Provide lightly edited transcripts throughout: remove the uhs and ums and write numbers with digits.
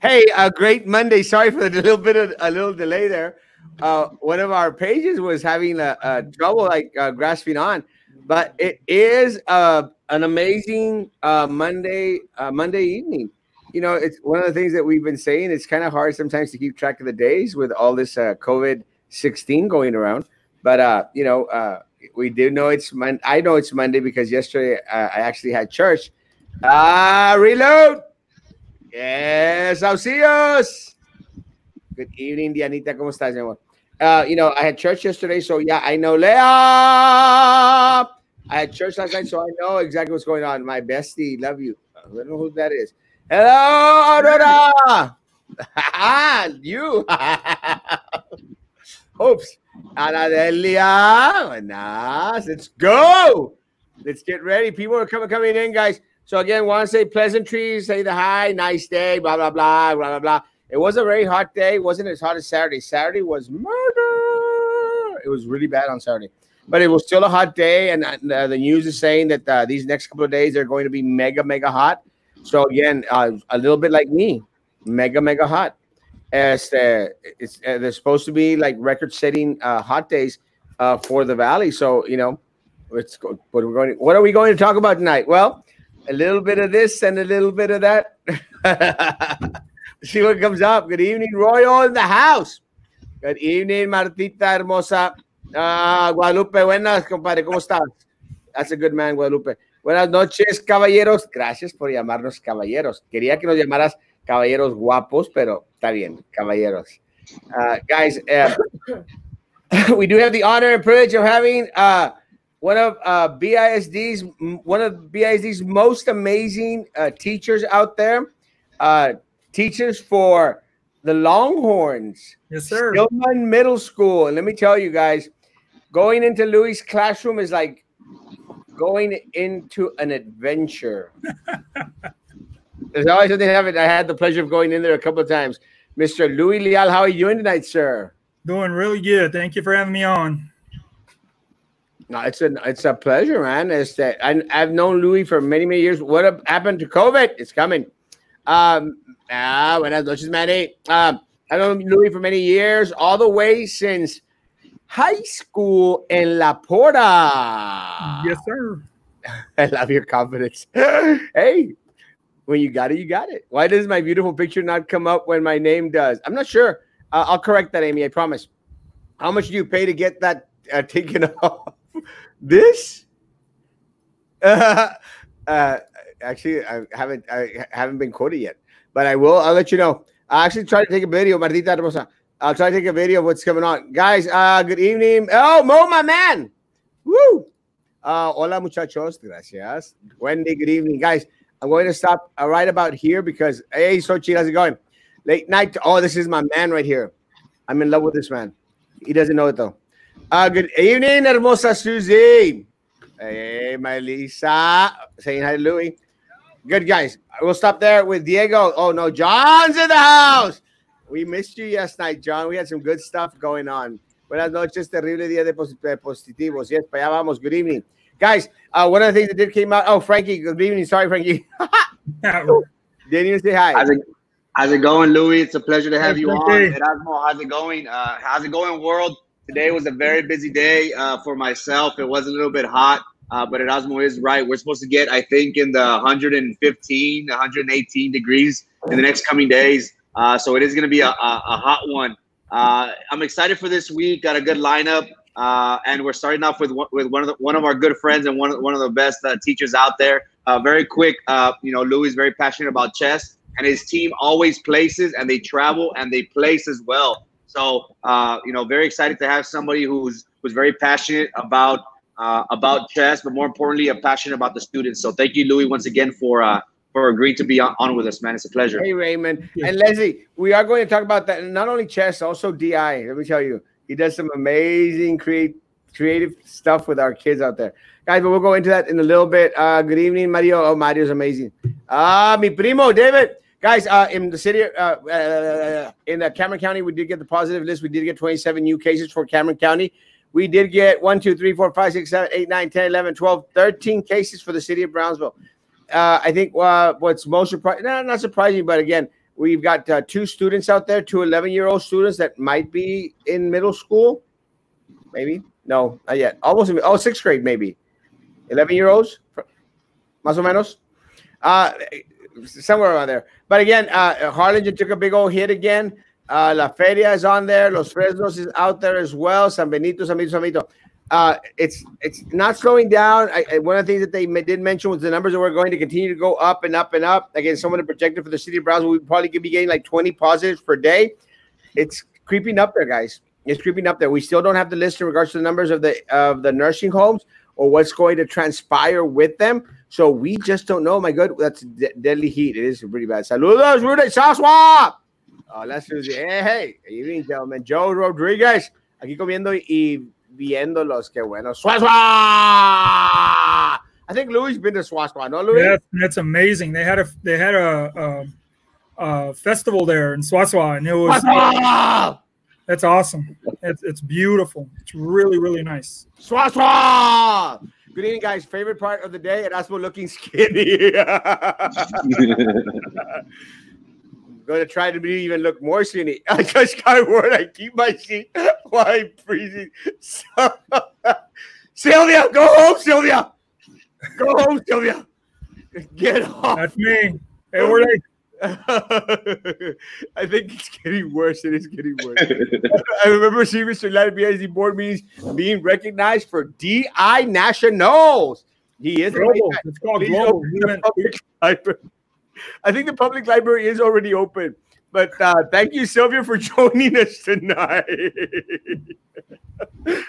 Hey, a great Monday. Sorry for the a little delay there. One of our pages was having a trouble like grasping on, but it is an amazing Monday evening. You know, it's one of the things that we've been saying. It's kind of hard sometimes to keep track of the days with all this COVID-19 going around. But we do know it's Monday. I know it's Monday because yesterday I actually had church. Reload. Yes, Auxilios. Good evening, Dianita. ¿Cómo estás, mi amor? I had church yesterday, so yeah, I know. Leah! I had church last night, so I know exactly what's going on. My bestie, love you. I don't know who that is. Hello, Aurora! You. Oops. Anadelia. Nice. Let's go. Let's get ready. People are coming in, guys. So again, want to say pleasantries, say the hi, nice day, blah, blah, blah, blah, blah, blah. It was a very hot day. It wasn't as hot as Saturday. Saturday was murder. It was really bad on Saturday. But it was still a hot day, and the news is saying that these next couple of days are going to be mega, mega hot. So again, a little bit like me, mega, mega hot. There's supposed to be like record-setting hot days for the valley. So, let's go. What are we going to talk about tonight? Well, a little bit of this and a little bit of that. See what comes up. Good evening, Royal in the house. Good evening, Martita Hermosa. Guadalupe, buenas, compadre. ¿Cómo estás? That's a good man, Guadalupe. Buenas noches, caballeros. Gracias por llamarnos caballeros. Quería que nos llamaras caballeros guapos, pero está bien, caballeros. Guys, we do have the honor and privilege of having one of BISD's most amazing teachers out there. Teachers for the Longhorns. Yes, sir. Stillman Middle School. And let me tell you guys, going into Louis' classroom is like going into an adventure. There's always something happening. I had the pleasure of going in there a couple of times. Mr. Louis Leal, how are you doing tonight, sir? Doing really good. Thank you for having me on. No, it's a pleasure, man. I've known Louis for many, many years. What happened to COVID? It's coming. Buenas noches, Manny. I've known Louis for many years, all the way since high school in La Porta. Yes, sir. I love your confidence. Hey, when you got it, you got it. Why does my beautiful picture not come up when my name does? I'm not sure. I'll correct that, Amy. I promise. How much do you pay to get that taken off? This? Actually, I haven't been quoted yet, but I will. I'll let you know. I actually try to take a video, Martita Hermosa. I'll try to take a video of what's going on, guys. Good evening. Oh, Mo, my man. Woo. Hola, muchachos. Gracias. Wendy, good evening, guys. I'm going to stop right about here because hey, Sochi, how's it going? Late night. Oh, this is my man right here. I'm in love with this man. He doesn't know it though. Good evening, Hermosa Susie. Hey, my Lisa. Saying hi to Louis. Good, guys. We'll stop there with Diego. Oh, no. John's in the house. We missed you yesterday, John. We had some good stuff going on. Buenas noches. Terrible día de positivos. Yes, para allá vamos. Good evening. Guys, one of the things that did came out. Oh, Frankie. Good evening. Sorry, Frankie. Didn't even say hi. How's it going, Louis? It's a pleasure to have you on. Erasmo, how's it going? How's it going, world? Today was a very busy day for myself. It was a little bit hot, but Erasmo is right. We're supposed to get, I think, in the 115, 118 degrees in the next coming days. So it is going to be a hot one. I'm excited for this week. Got a good lineup, and we're starting off with one of our good friends and one of the best teachers out there. Very quick, Louis is very passionate about chess, and his team always places, and they travel and they place as well. So, very excited to have somebody who's very passionate about chess, but more importantly, passionate about the students. So thank you, Louis, once again for agreeing to be on with us, man. It's a pleasure. Hey, Raymond. And Leslie, we are going to talk about that. Not only chess, also DI. Let me tell you, he does some amazing creative stuff with our kids out there. Guys, but we'll go into that in a little bit. Good evening, Mario. Oh, Mario's amazing. Mi primo, David. Guys, in the city, in Cameron County, we did get the positive list. We did get 27 new cases for Cameron County. We did get 1, 2, 3, 4, 5, 6, 7, 8, 9, 10, 11, 12, 13 cases for the city of Brownsville. I think what's most surprising, not surprising, but again, We've got 2 students out there, 2 11-year-old students that might be in middle school. Maybe. No, not yet. Almost. Oh, 6th grade, maybe. 11-year-olds, más o menos. Somewhere around there. But again, Harlingen took a big old hit again. La Feria is on there. Los Fresnos is out there as well. San Benito, San Benito, San Benito. It's not slowing down. One of the things that they did mention was the numbers that we're going to continue to go up and up and up. Again, someone projected for the city of Brownsville, we probably could be getting like 20 positives per day. It's creeping up there, guys. It's creeping up there. We still don't have the list in regards to the numbers of the nursing homes or what's going to transpire with them. So we just don't know. My God, that's deadly heat. It is pretty bad. Saludos, Rudy Saswa. Let's do it. Hey, evening, gentlemen. Joe Rodriguez, aquí comiendo y viéndolos. Qué bueno. Swaswa! I think Louis been to Swaswa, no, Louis? Yeah, that's amazing. They had a festival there in Swaswa, and it was that's awesome. It's beautiful. It's really, really nice. Swaswa! Good evening, guys. Favorite part of the day, Erasmo looking skinny. Going to try to even look more skinny. I just got word. I keep my seat while I'm freezing. Sylvia, go home, Sylvia. Go home, Sylvia. Get off. That's me. Hey, where are they? I think it's getting worse. It is getting worse. I remember seeing Mr. Lattibia's board meetings being recognized for DI Nationals. He is global. It's called global. I think the public library is already open. But thank you, Sylvia, for joining us tonight.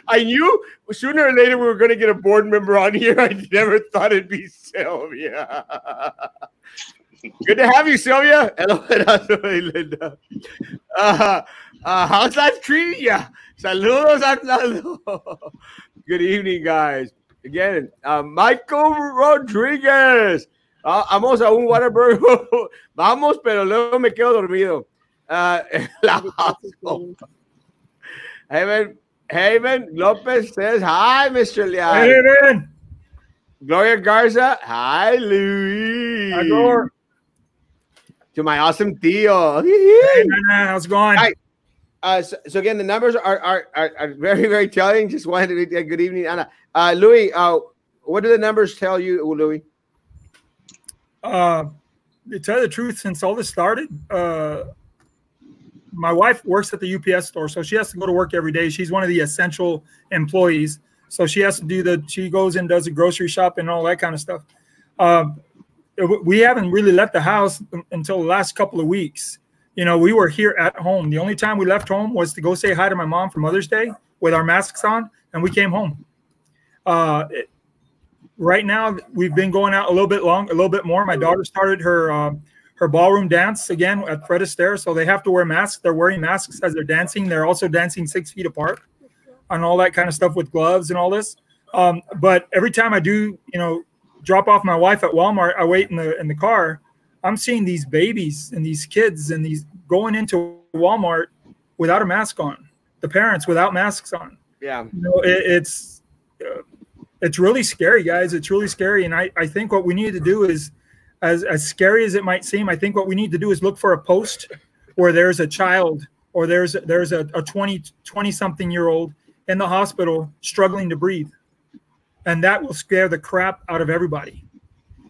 I knew sooner or later we were going to get a board member on here. I never thought it'd be Sylvia. Good to have you, Sylvia. Hello, Linda. How's life treating you? Saludos, Arnaldo. Good evening, guys. Again, Michael Rodriguez. Vamos a un Whataburger. Vamos, pero luego me quedo dormido. Haven Lopez says, hi, Mr. Leal. Hey, man. Gloria Garza, hi, Louis. Hi, Gloria. To my awesome tío. Hey, man, how's it going? Hi. So again, the numbers are very, very telling. Just wanted to be a good evening, Anna. Louis, what do the numbers tell you, Louis? To tell you the truth, since all this started, my wife works at the UPS store, so she has to go to work every day. She's one of the essential employees, so she has to do she goes and does the grocery shop and all that kind of stuff. We haven't really left the house until the last couple of weeks. You know, we were here at home. The only time we left home was to go say hi to my mom for Mother's Day with our masks on, and we came home. Right now, we've been going out a little bit more. My daughter started her ballroom dance again at Fred Astaire, so they have to wear masks. They're wearing masks as they're dancing. They're also dancing 6 feet apart and all that kind of stuff with gloves and all this. But every time I do, drop off my wife at Walmart, I wait in the car. I'm seeing these babies and these kids and these going into Walmart without a mask on. The parents without masks on. Yeah, it's really scary, guys. It's really scary. And I think what we need to do is, as scary as it might seem, I think what we need to do is look for a post where there's a child or there's a 20-something-year-old in the hospital struggling to breathe. And that will scare the crap out of everybody.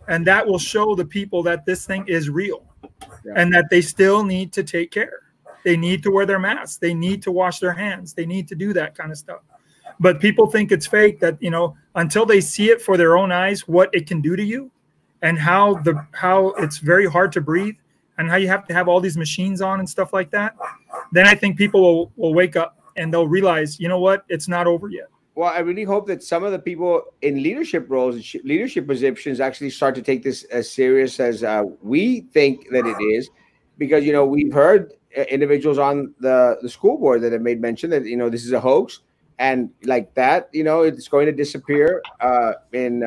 And that will show the people that this thing is real and that they still need to take care. They need to wear their masks. They need to wash their hands. They need to do that kind of stuff. But people think it's fake, that, until they see it for their own eyes, what it can do to you and how it's very hard to breathe and how you have to have all these machines on and stuff like that, then I think people will wake up and they'll realize, you know what, it's not over yet. Well, I really hope that some of the people in leadership roles, leadership positions actually start to take this as serious as we think that it is, because, we've heard individuals on the school board that have made mention that, this is a hoax. And like that, it's going to disappear in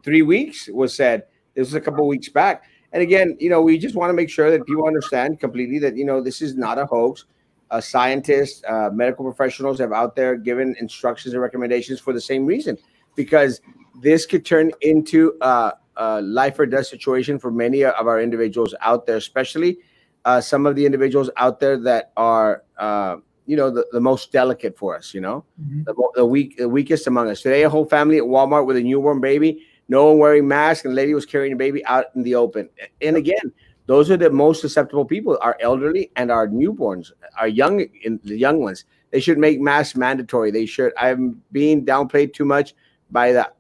3 weeks, was said. This was a couple of weeks back. And again, we just want to make sure that people understand completely that, this is not a hoax. Scientists, medical professionals have out there given instructions and recommendations for the same reason, because this could turn into a life or death situation for many of our individuals out there, especially some of the individuals out there that are, the most delicate for us, the weakest among us. Today, a whole family at Walmart with a newborn baby, no one wearing masks, and the lady was carrying a baby out in the open. And again, those are the most susceptible people, our elderly and our newborns, our the young ones. They should make masks mandatory. They should. I'm being downplayed too much by the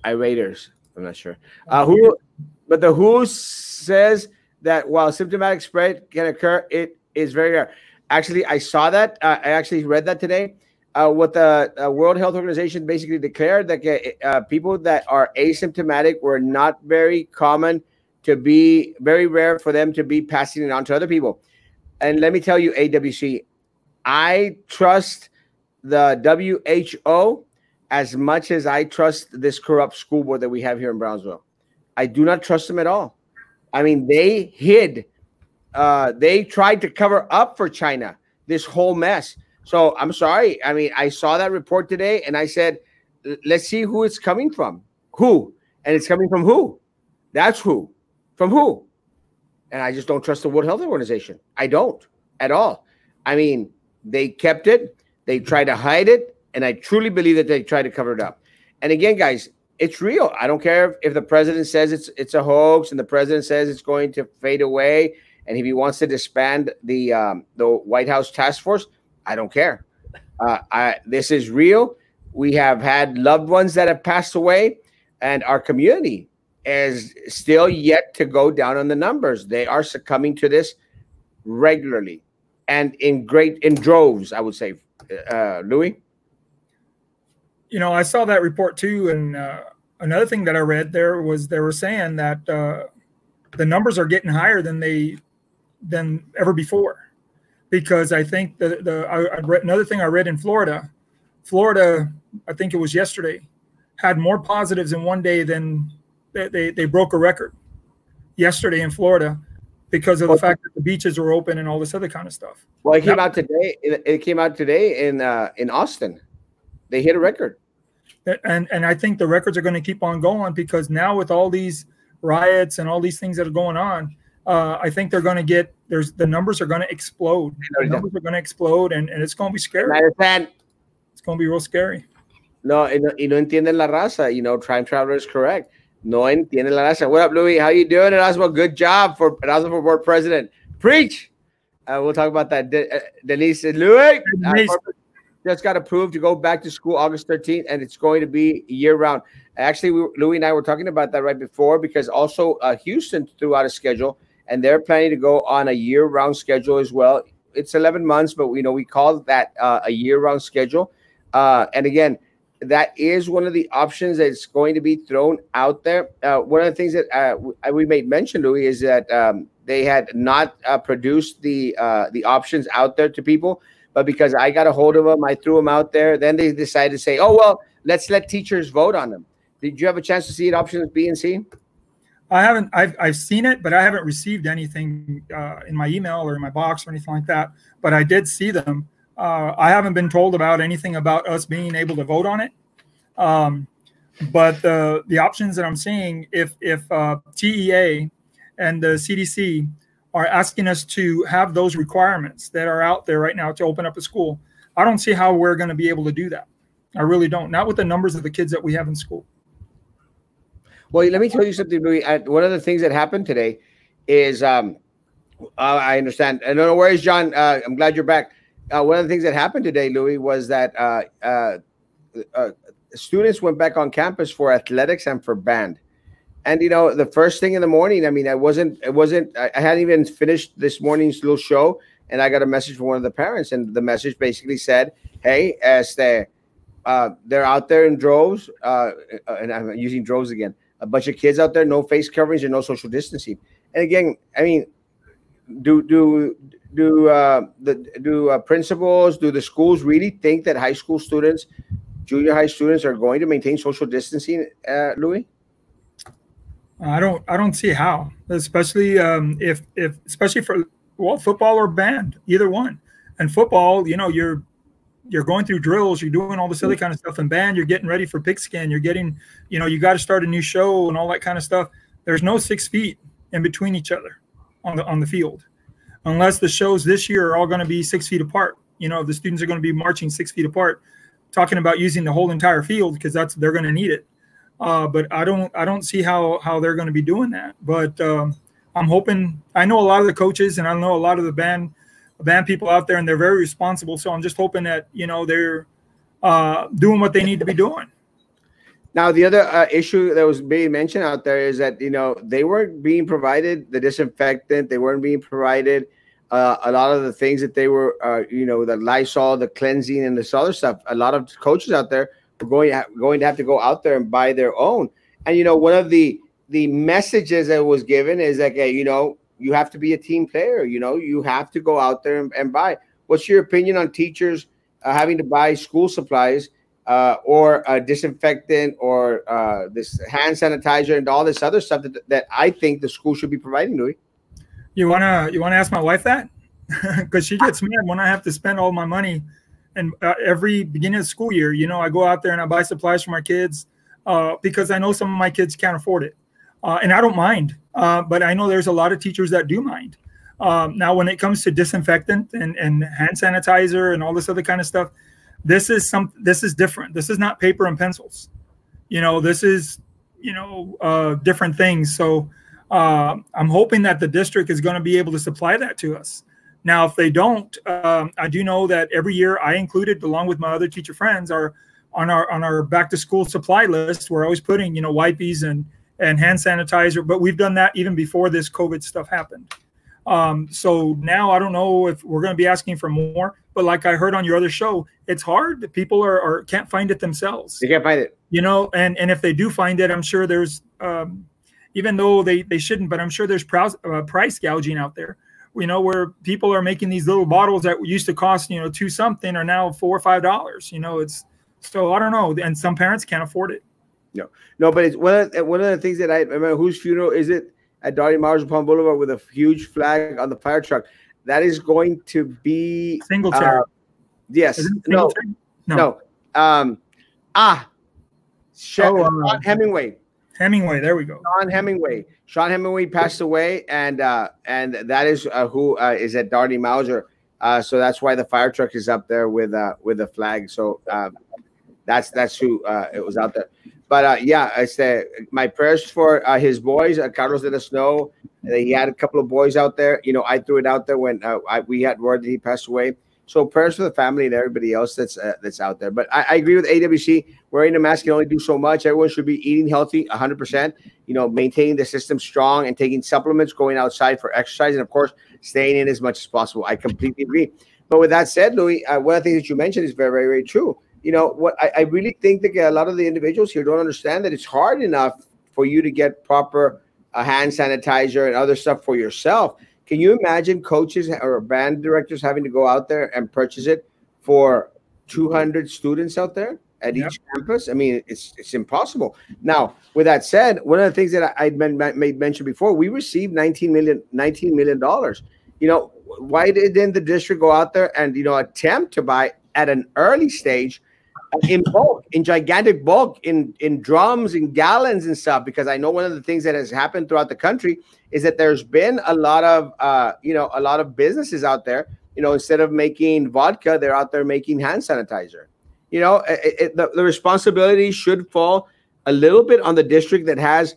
irators. I'm not sure. But the WHO says that while symptomatic spread can occur, it is very rare. Actually, I saw that. I actually read that today. What the World Health Organization basically declared that people that are asymptomatic were not very common to be very rare for them to be passing it on to other people. And let me tell you, AWC, I trust the WHO as much as I trust this corrupt school board that we have here in Brownsville. I do not trust them at all. I mean, they hid. They tried to cover up for China this whole mess. So I'm sorry. I mean, I saw that report today and I said, let's see who it's coming from. Who? And it's coming from who? That's who. From who? And I just don't trust the World Health Organization. I don't at all. I mean, they kept it. They tried to hide it. And I truly believe that they tried to cover it up. And again, guys, it's real. I don't care if the president says it's a hoax and the president says it's going to fade away. And if he wants to disband the White House task force, I don't care. This is real. We have had loved ones that have passed away, and our community is still yet to go down on the numbers. They are succumbing to this regularly and in droves, I would say. Louis? I saw that report too. And another thing that I read there was they were saying that the numbers are getting higher than ever before. Because I think I read another thing I read in Florida. Florida, I think it was yesterday, had more positives in one day than they broke a record yesterday in Florida because of the fact that the beaches were open and all this other kind of stuff. Well, it came out today. It came out today in Austin. They hit a record. And I think the records are going to keep on going because now with all these riots and all these things that are going on, I think they're going to get the numbers are going to explode. The numbers are going to explode, and it's going to be scary. It's going to be real scary. No, y no entienden la raza. Time Traveler is correct. No entienden la raza. What up, Louis? How you doing, Erasmo? Good job for Erasmo for board president. Preach. We'll talk about that. Denise and Louis just got approved to go back to school August 13th, and it's going to be year-round. Actually, Louis and I were talking about that right before because also Houston threw out a schedule, and they're planning to go on a year-round schedule as well. It's 11 months, but we call that a year-round schedule. And again, that is one of the options that's going to be thrown out there. One of the things that we made mention, Louis, is that they had not produced the options out there to people, but because I got a hold of them, I threw them out there. Then they decided to say, oh, well, let's let teachers vote on them. Did you have a chance to see it, options B and C? I haven't. I've seen it, but I haven't received anything in my email or in my box or anything like that. But I did see them. I haven't been told about anything about us being able to vote on it. But the options that I'm seeing, if TEA and the CDC are asking us to have those requirements that are out there right now to open up a school, I don't see how we're going to be able to do that. I really don't. Not with the numbers of the kids that we have in school. Well, let me tell you something, Louis. One of the things that happened today is I understand. I don't know, where is John? I'm glad you're back. One of the things that happened today, Louis, was that students went back on campus for athletics and for band. And, the first thing in the morning, I mean, I hadn't even finished this morning's little show, and I got a message from one of the parents, and the message basically said, hey, they're out there in droves, and I'm using droves again, a bunch of kids out there, no face coverings and no social distancing. And again, I mean, do principals, do the schools really think that high school students, junior high students are going to maintain social distancing, Louis? I don't see how, especially especially for football or band, either one. And football, you're going through drills, you're doing all this other kind of stuff. And band, you're getting ready for pigskin. You're getting, you got to start a new show and all that kind of stuff. There's no 6 feet in between each other. on the field, unless the shows this year are all going to be 6 feet apart. You know, the students are going to be marching 6 feet apart, talking about using the whole entire field because they're going to need it. But I don't see how they're going to be doing that. But I'm hoping. I know a lot of the coaches, and I know a lot of the band people out there, and they're very responsible. So I'm just hoping that, you know, they're doing what they need to be doing. Now, the other issue that was being mentioned out there is that, you know, they weren't being provided the disinfectant. They weren't being provided a lot of the things that they were, you know, the Lysol, the cleansing, and this other stuff. A lot of coaches out there are going to have to go out there and buy their own. And, you know, one of the messages that was given is like, hey, you know, you have to be a team player. You know, you have to go out there and buy. What's your opinion on teachers having to buy school supplies or a disinfectant or this hand sanitizer and all this other stuff that I think the school should be providing, Louis? You wanna ask my wife that? Because she gets mad when I have to spend all my money. And every beginning of the school year, you know, I go out there and I buy supplies for my kids because I know some of my kids can't afford it. And I don't mind. But I know there's a lot of teachers that do mind. Now, when it comes to disinfectant and hand sanitizer and all this other kind of stuff, this is different. This is not paper and pencils. You know, this is, you know, different things. So I'm hoping that the district is going to be able to supply that to us. Now, if they don't, I do know that every year I included, along with my other teacher friends, are on our back to school supply list. We're always putting, you know, wipes and hand sanitizer, but we've done that even before this COVID stuff happened. So now I don't know if we're going to be asking for more, but like I heard on your other show, it's hard. People can't find it themselves. They can't find it, you know, and if they do find it, I'm sure there's, even though they shouldn't, but I'm sure there's price gouging out there, you know, where people are making these little bottles that used to cost, you know, $2 something are now $4 or $5. You know, so I don't know. And some parents can't afford it. No, but it's one of the things that I remember. Whose funeral is it at Darty Mars Palm Boulevard with a huge flag on the fire truck? That is going to be Singletary. Yes. No. Sean Hemingway. Hemingway. There we go. Sean Hemingway. Sean Hemingway passed away, and that is who is at Darty Mauser. So that's why the fire truck is up there with a flag. So that's who it was out there. But yeah, it's my prayers for his boys. Carlos let us know that he had a couple of boys out there. You know, I threw it out there when we had word that he passed away. So prayers for the family and everybody else that's out there. But I agree with AWC. Wearing a mask can only do so much. Everyone should be eating healthy, 100%. You know, maintaining the system strong and taking supplements, going outside for exercise, and of course, staying in as much as possible. I completely agree. But with that said, Louis, one of the things that you mentioned is very, very, very true. You know, what I really think that a lot of the individuals here don't understand that it's hard enough for you to get proper hand sanitizer and other stuff for yourself. Can you imagine coaches or band directors having to go out there and purchase it for 200 students out there at each campus? I mean, it's impossible. Now, with that said, one of the things that I made mention before, we received $19 million. You know, why didn't the district go out there and, you know, attempt to buy at an early stage in bulk, in gigantic bulk, in drums, in gallons and stuff? Because I know one of the things that has happened throughout the country is that there's been a lot of businesses out there, you know, instead of making vodka, they're out there making hand sanitizer. You know, the responsibility should fall a little bit on the district that has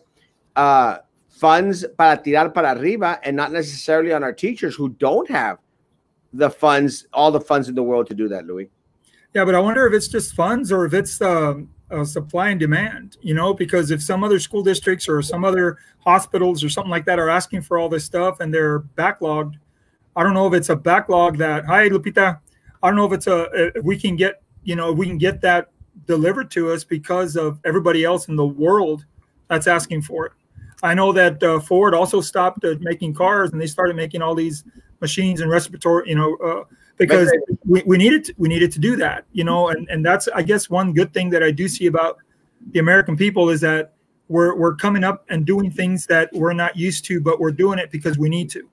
funds para tirar para arriba, and not necessarily on our teachers who don't have the funds, all the funds in the world to do that, Louis. Yeah, but I wonder if it's just funds or if it's supply and demand, you know, because if some other school districts or some other hospitals or something like that are asking for all this stuff and they're backlogged, I don't know if it's a backlog that, hi, Lupita, I don't know if it's if we can get, you know, if we can get that delivered to us because of everybody else in the world that's asking for it. I know that Ford also stopped making cars and they started making all these machines and respiratory, you know, because we needed to do that, you know, and that's, I guess, one good thing that I do see about the American people is that we're coming up and doing things that we're not used to, but we're doing it because we need to.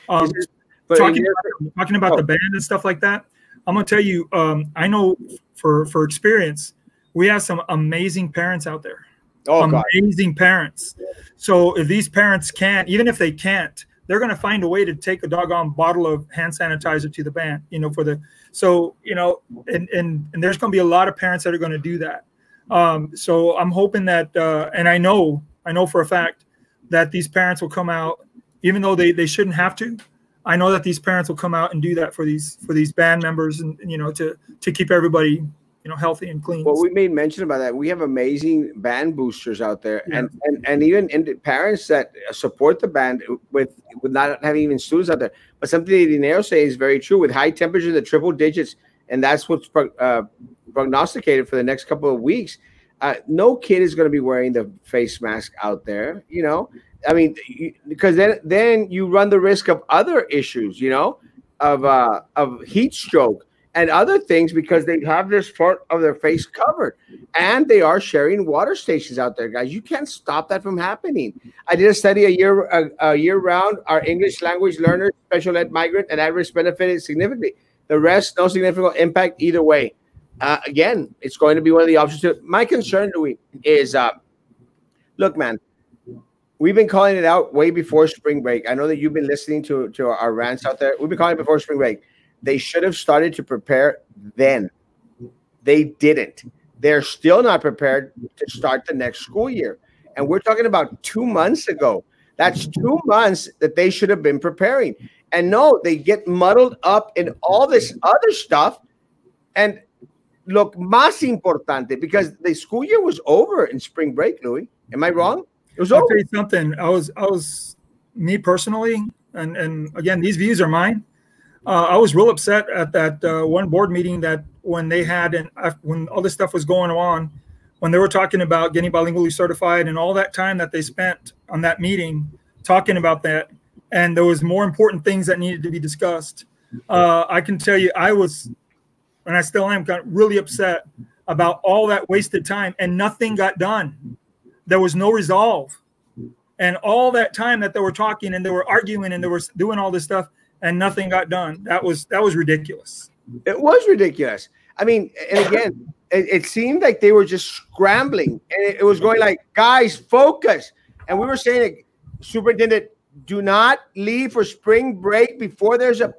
Talking about the band and stuff like that, I'm gonna tell you, I know for experience, we have some amazing parents out there. Oh, amazing parents. So if these parents can't, even if they can't they're going to find a way to take a doggone bottle of hand sanitizer to the band, you know, so, you know, and there's going to be a lot of parents that are going to do that. So I'm hoping that, and I know for a fact that these parents will come out, even though they shouldn't have to. I know that these parents will come out and do that for these band members, and you know, to keep everybody, you know, healthy and clean. Well, we made mention about that. We have amazing band boosters out there, yeah. and even parents that support the band with not having even students out there. But something that Dinero say is very true. With high temperatures in the triple digits, and that's what's prognosticated for the next couple of weeks. No kid is going to be wearing the face mask out there, you know. I mean, because then you run the risk of other issues, you know, of heat stroke and other things, because they have this part of their face covered, and they are sharing water stations out there, guys. You can't stop that from happening. I did a study a year round. Our English language learners, special ed migrant, and at-risk benefited significantly. The rest, no significant impact either way. Again, it's going to be one of the options. My concern, Louis, is look, man. We've been calling it out way before spring break. I know that you've been listening to our rants out there. We've been calling it before spring break. They should have started to prepare then. They didn't. They're still not prepared to start the next school year. And we're talking about 2 months ago. That's 2 months that they should have been preparing. And no, they get muddled up in all this other stuff. And look, más importante, because the school year was over in spring break, Louis. Am I wrong? It was over. I'll tell you something. I was me personally, and again, these views are mine. I was real upset at that one board meeting that when they had, and when all this stuff was going on, when they were talking about getting bilingually certified and all that time that they spent on that meeting talking about that, and there was more important things that needed to be discussed. I can tell you, I was, and I still am, got really upset about all that wasted time, and nothing got done. There was no resolve, and all that time that they were talking and they were arguing and they were doing all this stuff, and nothing got done. That was ridiculous. It was ridiculous. I mean, and again, it seemed like they were just scrambling, and it was going like, guys, focus. And we were saying, Superintendent, do not leave for spring break before there's a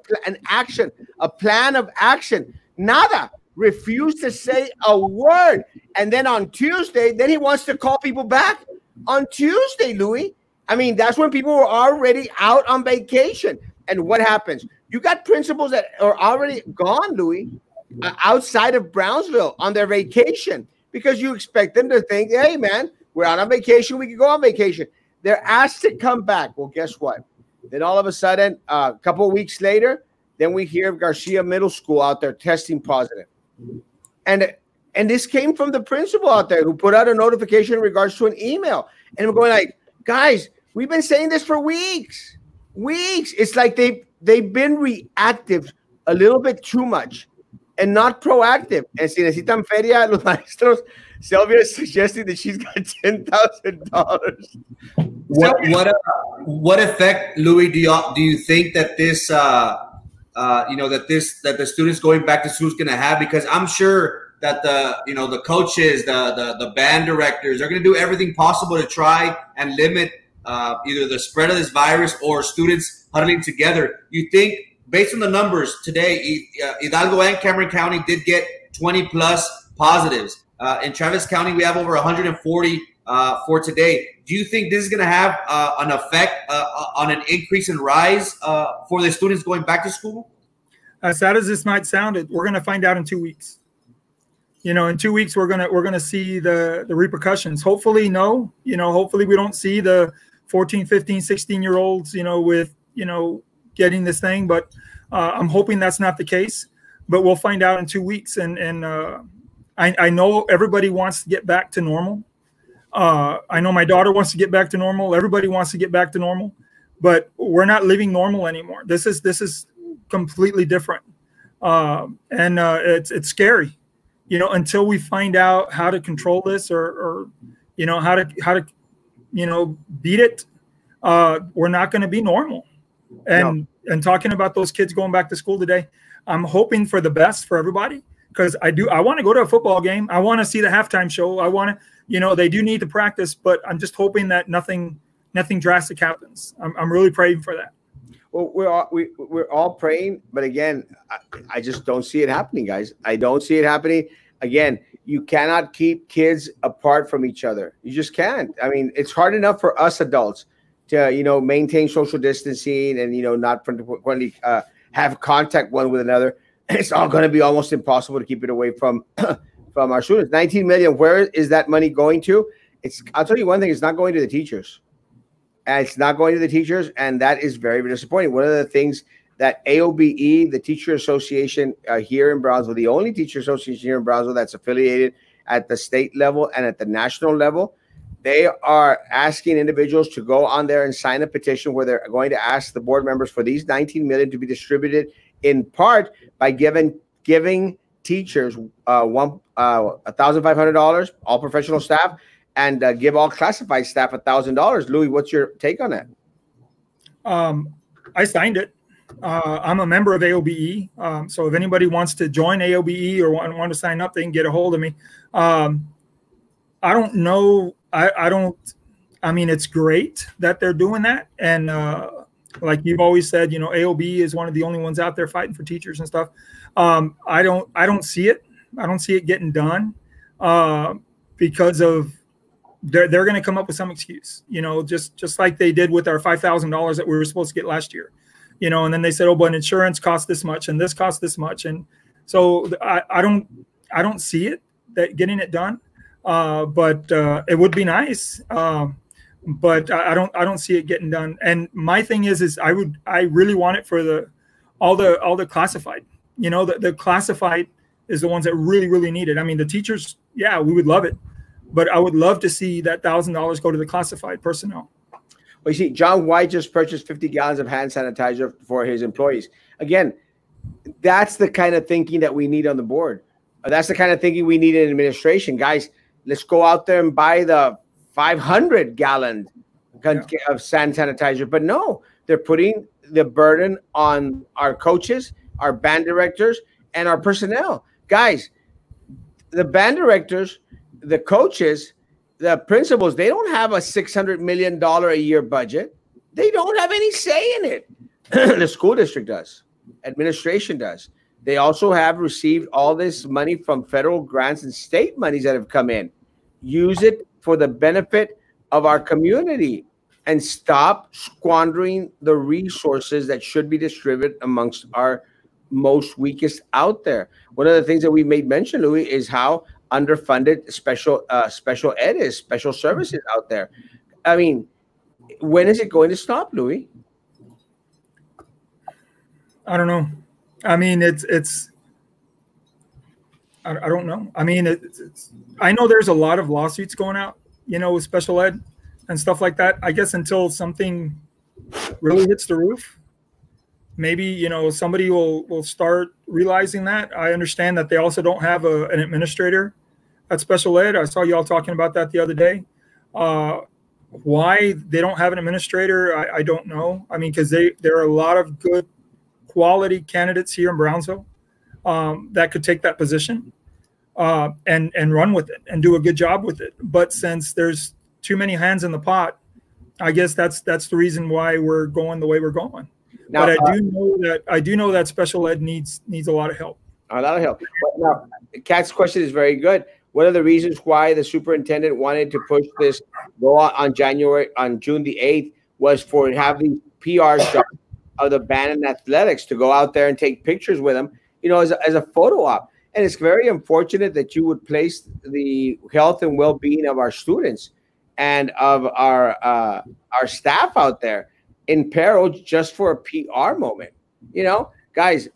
plan of action. Nada. Refuse to say a word. And then on Tuesday, then he wants to call people back on Tuesday, Louis. I mean, that's when people were already out on vacation. And what happens? You got principals that are already gone, Louis, outside of Brownsville on their vacation, because you expect them to think, hey, man, we're out on vacation. We can go on vacation. They're asked to come back. Well, guess what? Then all of a sudden, a couple of weeks later, then we hear of Garcia Middle School out there testing positive. And this came from the principal out there who put out a notification in regards to an email. And we're going like, guys, we've been saying this for weeks. It's like they've been reactive a little bit too much and not proactive. And si necesitan feria, los maestros, Sylvia is suggesting that she's got $10,000. What effect, Louis, do you think that this that the students going back to school is going to have? Because I'm sure that the coaches, the band directors are going to do everything possible to try and limit either the spread of this virus or students huddling together. You think, based on the numbers today, Hidalgo and Cameron County did get 20 plus positives. In Travis County, we have over 140 for today. Do you think this is going to have an effect on an increase in rise for the students going back to school? As sad as this might sound, we're going to find out in 2 weeks. You know, in 2 weeks, we're gonna see the repercussions. Hopefully, no. You know, hopefully we don't see the 14, 15, 16-year-olds, with, getting this thing. But I'm hoping that's not the case. But we'll find out in 2 weeks. And I know everybody wants to get back to normal. I know my daughter wants to get back to normal. Everybody wants to get back to normal. But we're not living normal anymore. This is completely different. And it's scary. Until we find out how to control this or how to beat it, we're not going to be normal. And talking about those kids going back to school today, I'm hoping for the best for everybody, because I want to go to a football game. I want to see the halftime show. I want to, they do need to practice, but I'm just hoping that nothing drastic happens. I'm really praying for that. Well, we're all praying, but again, I just don't see it happening, guys. I don't see it happening. Again, you cannot keep kids apart from each other. You just can't. I mean, it's hard enough for us adults to, maintain social distancing and, not frequently have contact one with another. It's all going to be almost impossible to keep it away from from our students. 19 million. Where is that money going to? I'll tell you one thing. It's not going to the teachers. And it's not going to the teachers, and that is very, very disappointing. One of the things that AOBE, the teacher association here in Brownsville, the only teacher association here in Brownsville that's affiliated at the state level and at the national level, they are asking individuals to go on there and sign a petition where they're going to ask the board members for these 19 million to be distributed in part by giving teachers $1,500, all professional staff, and give all classified staff $1,000. Louis, what's your take on that? I signed it. I'm a member of AOBE. So if anybody wants to join AOBE or want to sign up, they can get a hold of me. I don't know. I mean, it's great that they're doing that. And like you've always said, AOBE is one of the only ones out there fighting for teachers and stuff. I don't see it. I don't see it getting done because of they're going to come up with some excuse, just like they did with our $5,000 that we were supposed to get last year, and then they said, oh, but insurance costs this much and this costs this much. And so I don't see it that getting it done. But it would be nice. But I don't see it getting done. And my thing is I really want it for all the classified, the classified is the ones that really, really need it. I mean, the teachers, yeah, we would love it. But I would love to see that $1,000 go to the classified personnel. Well, you see, John White just purchased 50 gallons of hand sanitizer for his employees. Again, that's the kind of thinking that we need on the board. That's the kind of thinking we need in administration. Guys, let's go out there and buy the 500-gallon of hand sanitizer. But no, they're putting the burden on our coaches, our band directors, and our personnel. Guys, the band directors, the coaches, the principals, they don't have a $600 million a year budget. They don't have any say in it. The school district does. Administration does. They also have received all this money from federal grants and state monies that have come in. Use it for the benefit of our community and stop squandering the resources that should be distributed amongst our most weakest out there. One of the things that we made mention, Louis, is how underfunded special ed is, special services out there. I mean, when is it going to stop, Louis? I don't know. I mean, I don't know. I mean, I know there's a lot of lawsuits going out, with special ed and stuff like that. I guess until something really hits the roof, maybe, somebody will start realizing that. I understand that they also don't have an administrator at special ed. I saw y'all talking about that the other day. Why they don't have an administrator, I don't know. I mean, because there are a lot of good quality candidates here in Brownsville that could take that position and run with it and do a good job with it. But since there's too many hands in the pot, I guess that's the reason why we're going the way we're going. Now, but I do know that special ed needs a lot of help. A lot of help. But now, Kat's question is very good. One of the reasons why the superintendent wanted to push this go on June the 8th was for having PR shots of the band and athletics to go out there and take pictures with them, as a photo op. And it's very unfortunate that you would place the health and well-being of our students and of our staff out there in peril just for a PR moment. Guys,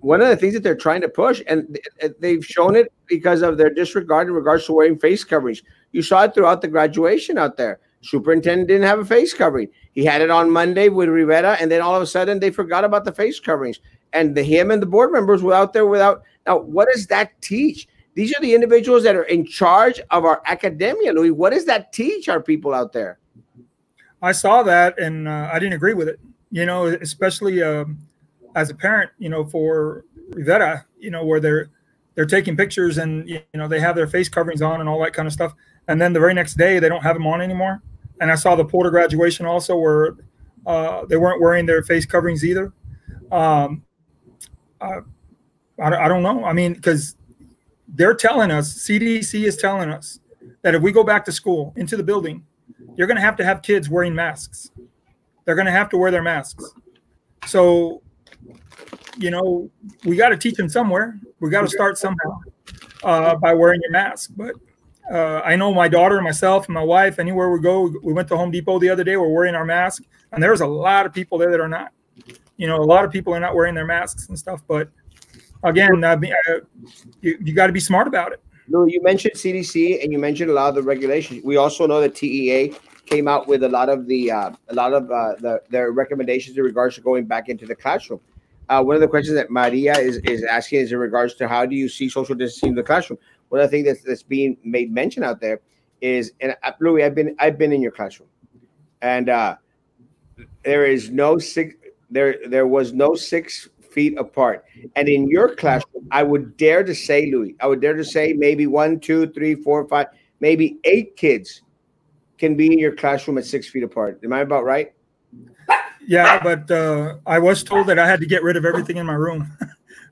one of the things that they're trying to push, and they've shown it because of their disregard in regards to wearing face coverings. You saw it throughout the graduation out there. Superintendent didn't have a face covering. He had it on Monday with Rivera, and then all of a sudden they forgot about the face coverings. And him and the board members were out there without. Now, what does that teach? These are the individuals that are in charge of our academia, Louis. What does that teach our people out there? I saw that, and I didn't agree with it, especially as a parent, for Rivera, where they're taking pictures and, they have their face coverings on and all that kind of stuff. And then the very next day, they don't have them on anymore. And I saw the Porter graduation also where They weren't wearing their face coverings either. I don't know. I mean, because they're telling us, CDC is telling us that if we go back to school into the building, you're going to have kids wearing masks. They're going to have to wear their masks. So, you know, we got to teach them somewhere. We got to start somehow by wearing your mask. But I know my daughter, myself, and my wife, anywhere we go, we went to Home Depot the other day, we're wearing our mask. And there's a lot of people there that are not. You know, a lot of people are not wearing their masks and stuff. But again, you got to be smart about it. Louis, you mentioned CDC and you mentioned a lot of the regulations. We also know that TEA came out with a lot of their recommendations in regards to going back into the classroom. One of the questions that Maria is asking is in regards to how do you see social distancing in the classroom? One of the things that's being made mention out there is, and Louis, I've been in your classroom, and there was no 6 feet apart. And in your classroom, I would dare to say, Louis, maybe 1, 2, 3, 4, 5, maybe 8 kids can be in your classroom at 6 feet apart. Am I about right? Yeah, but I was told that I had to get rid of everything in my room.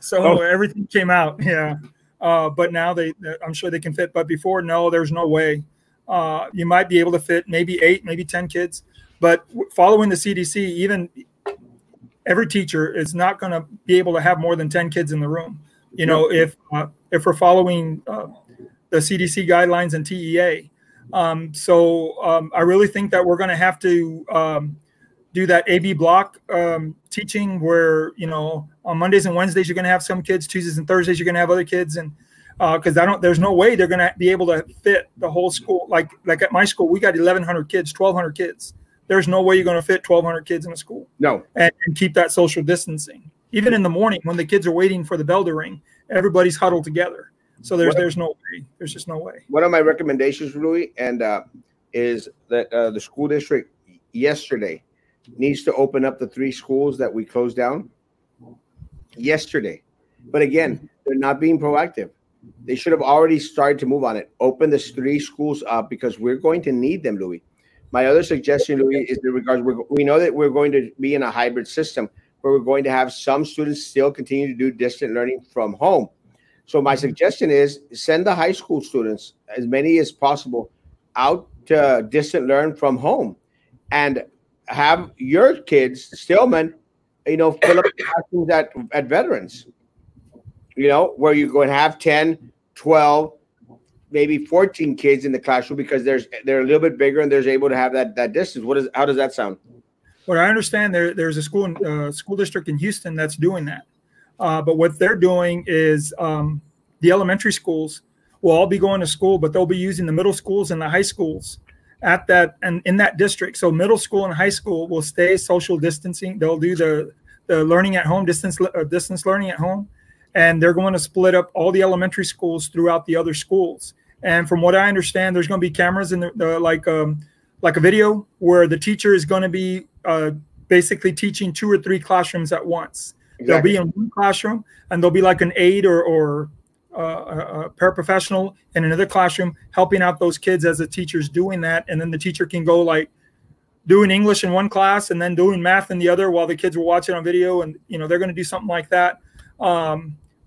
So everything came out. Yeah. But now I'm sure they can fit. But before, no, there's no way. You might be able to fit maybe 8, maybe 10 kids. But following the CDC, even every teacher is not going to be able to have more than 10 kids in the room. You know, if we're following the CDC guidelines and TEA. I really think that we're going to have to do that AB block teaching where, you know, on Mondays and Wednesdays, you're going to have some kids, Tuesdays and Thursdays, you're going to have other kids. And because there's no way they're going to be able to fit the whole school. Like at my school, we got 1,100 kids, 1,200 kids. There's no way you're going to fit 1,200 kids in a school. No. And keep that social distancing. Even in the morning when the kids are waiting for the bell to ring, everybody's huddled together. So there's no way. There's just no way. One of my recommendations, Louis, and is that the school district yesterday needs to open up the 3 schools that we closed down yesterday. But again, they're not being proactive. They should have already started to move on it. Open the 3 schools up because we're going to need them, Louis. My other suggestion, Louis, is in regards, we know that we're going to be in a hybrid system where we're going to have some students still continue to do distant learning from home. So my suggestion is send the high school students, as many as possible, out to distant learn from home, and have your kids, Stillman, you know, fill up the classrooms at Veterans, you know, where you're going to have 10, 12, maybe 14 kids in the classroom because they're a little bit bigger and they're able to have that distance. How does that sound? Well, I understand there's a school district in Houston that's doing that. But what they're doing is the elementary schools will all be going to school, but they'll be using the middle schools and the high schools at that and in that district. So middle school and high school will stay social distancing. They'll do the learning at home, distance learning at home. And they're going to split up all the elementary schools throughout the other schools. And from what I understand, there's going to be cameras in like a video where the teacher is going to be basically teaching 2 or 3 classrooms at once. Exactly. They'll be in one classroom, and there'll be like an aide or a paraprofessional in another classroom helping out those kids as the teacher's doing that. And then the teacher can go like doing English in one class and then doing math in the other while the kids will watch it on video. And, you know, they're going to do something like that.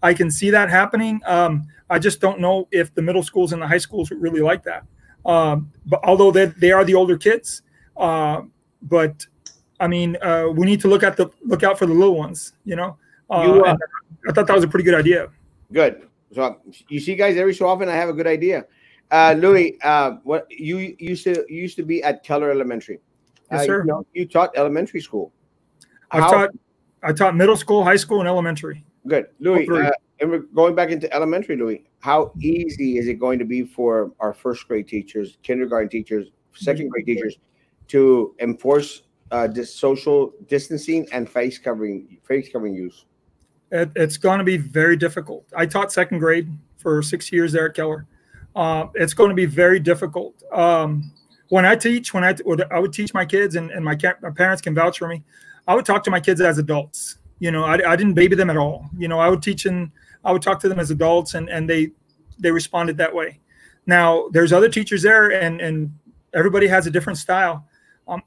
I can see that happening. I just don't know if the middle schools and the high schools would really like that. But although they are the older kids, but I mean, we need to look out for the little ones, you know. I thought that was a pretty good idea. Good. So you see, guys, every so often I have a good idea. Louis, what you used to be at Keller Elementary. Yes, sir. You taught elementary school. I taught middle school, high school, and elementary. Good, Louis. And we're going back into elementary, Louis. How easy is it going to be for our first grade teachers, kindergarten teachers, second grade teachers to enforce this social distancing and face covering use? It's going to be very difficult. I taught second grade for 6 years there at Keller. It's going to be very difficult. When I would teach my kids, and my parents can vouch for me. I would talk to my kids as adults. You know, I didn't baby them at all. You know, I would talk to them as adults, and they responded that way. Now, there's other teachers there, and everybody has a different style.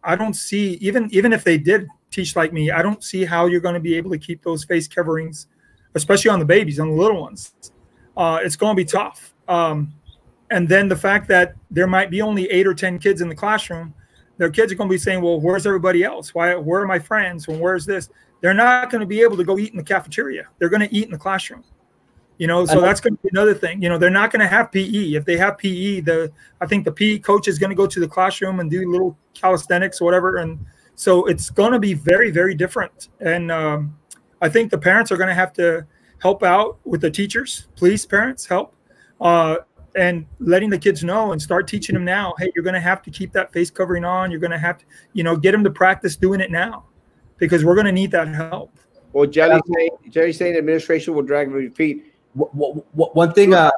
I don't see, even if they did teach like me, I don't see how you're going to be able to keep those face coverings, especially on the babies, on the little ones. It's going to be tough. And then the fact that there might be only 8 or 10 kids in the classroom, their kids are going to be saying, well, where's everybody else? Where are my friends? And where's this? They're not going to be able to go eat in the cafeteria. They're going to eat in the classroom. You know, so that's going to be another thing. You know, they're not going to have PE. If they have PE, I think the PE coach is going to go to the classroom and do little calisthenics or whatever. And so it's going to be very, very different. And I think the parents are going to have to help out with the teachers. Please, parents, help. And letting the kids know and start teaching them now, hey, you're going to have to keep that face covering on. You're going to have to, you know, get them to practice doing it now because we're going to need that help. Well, Jerry's saying administration will drag their feet. One thing that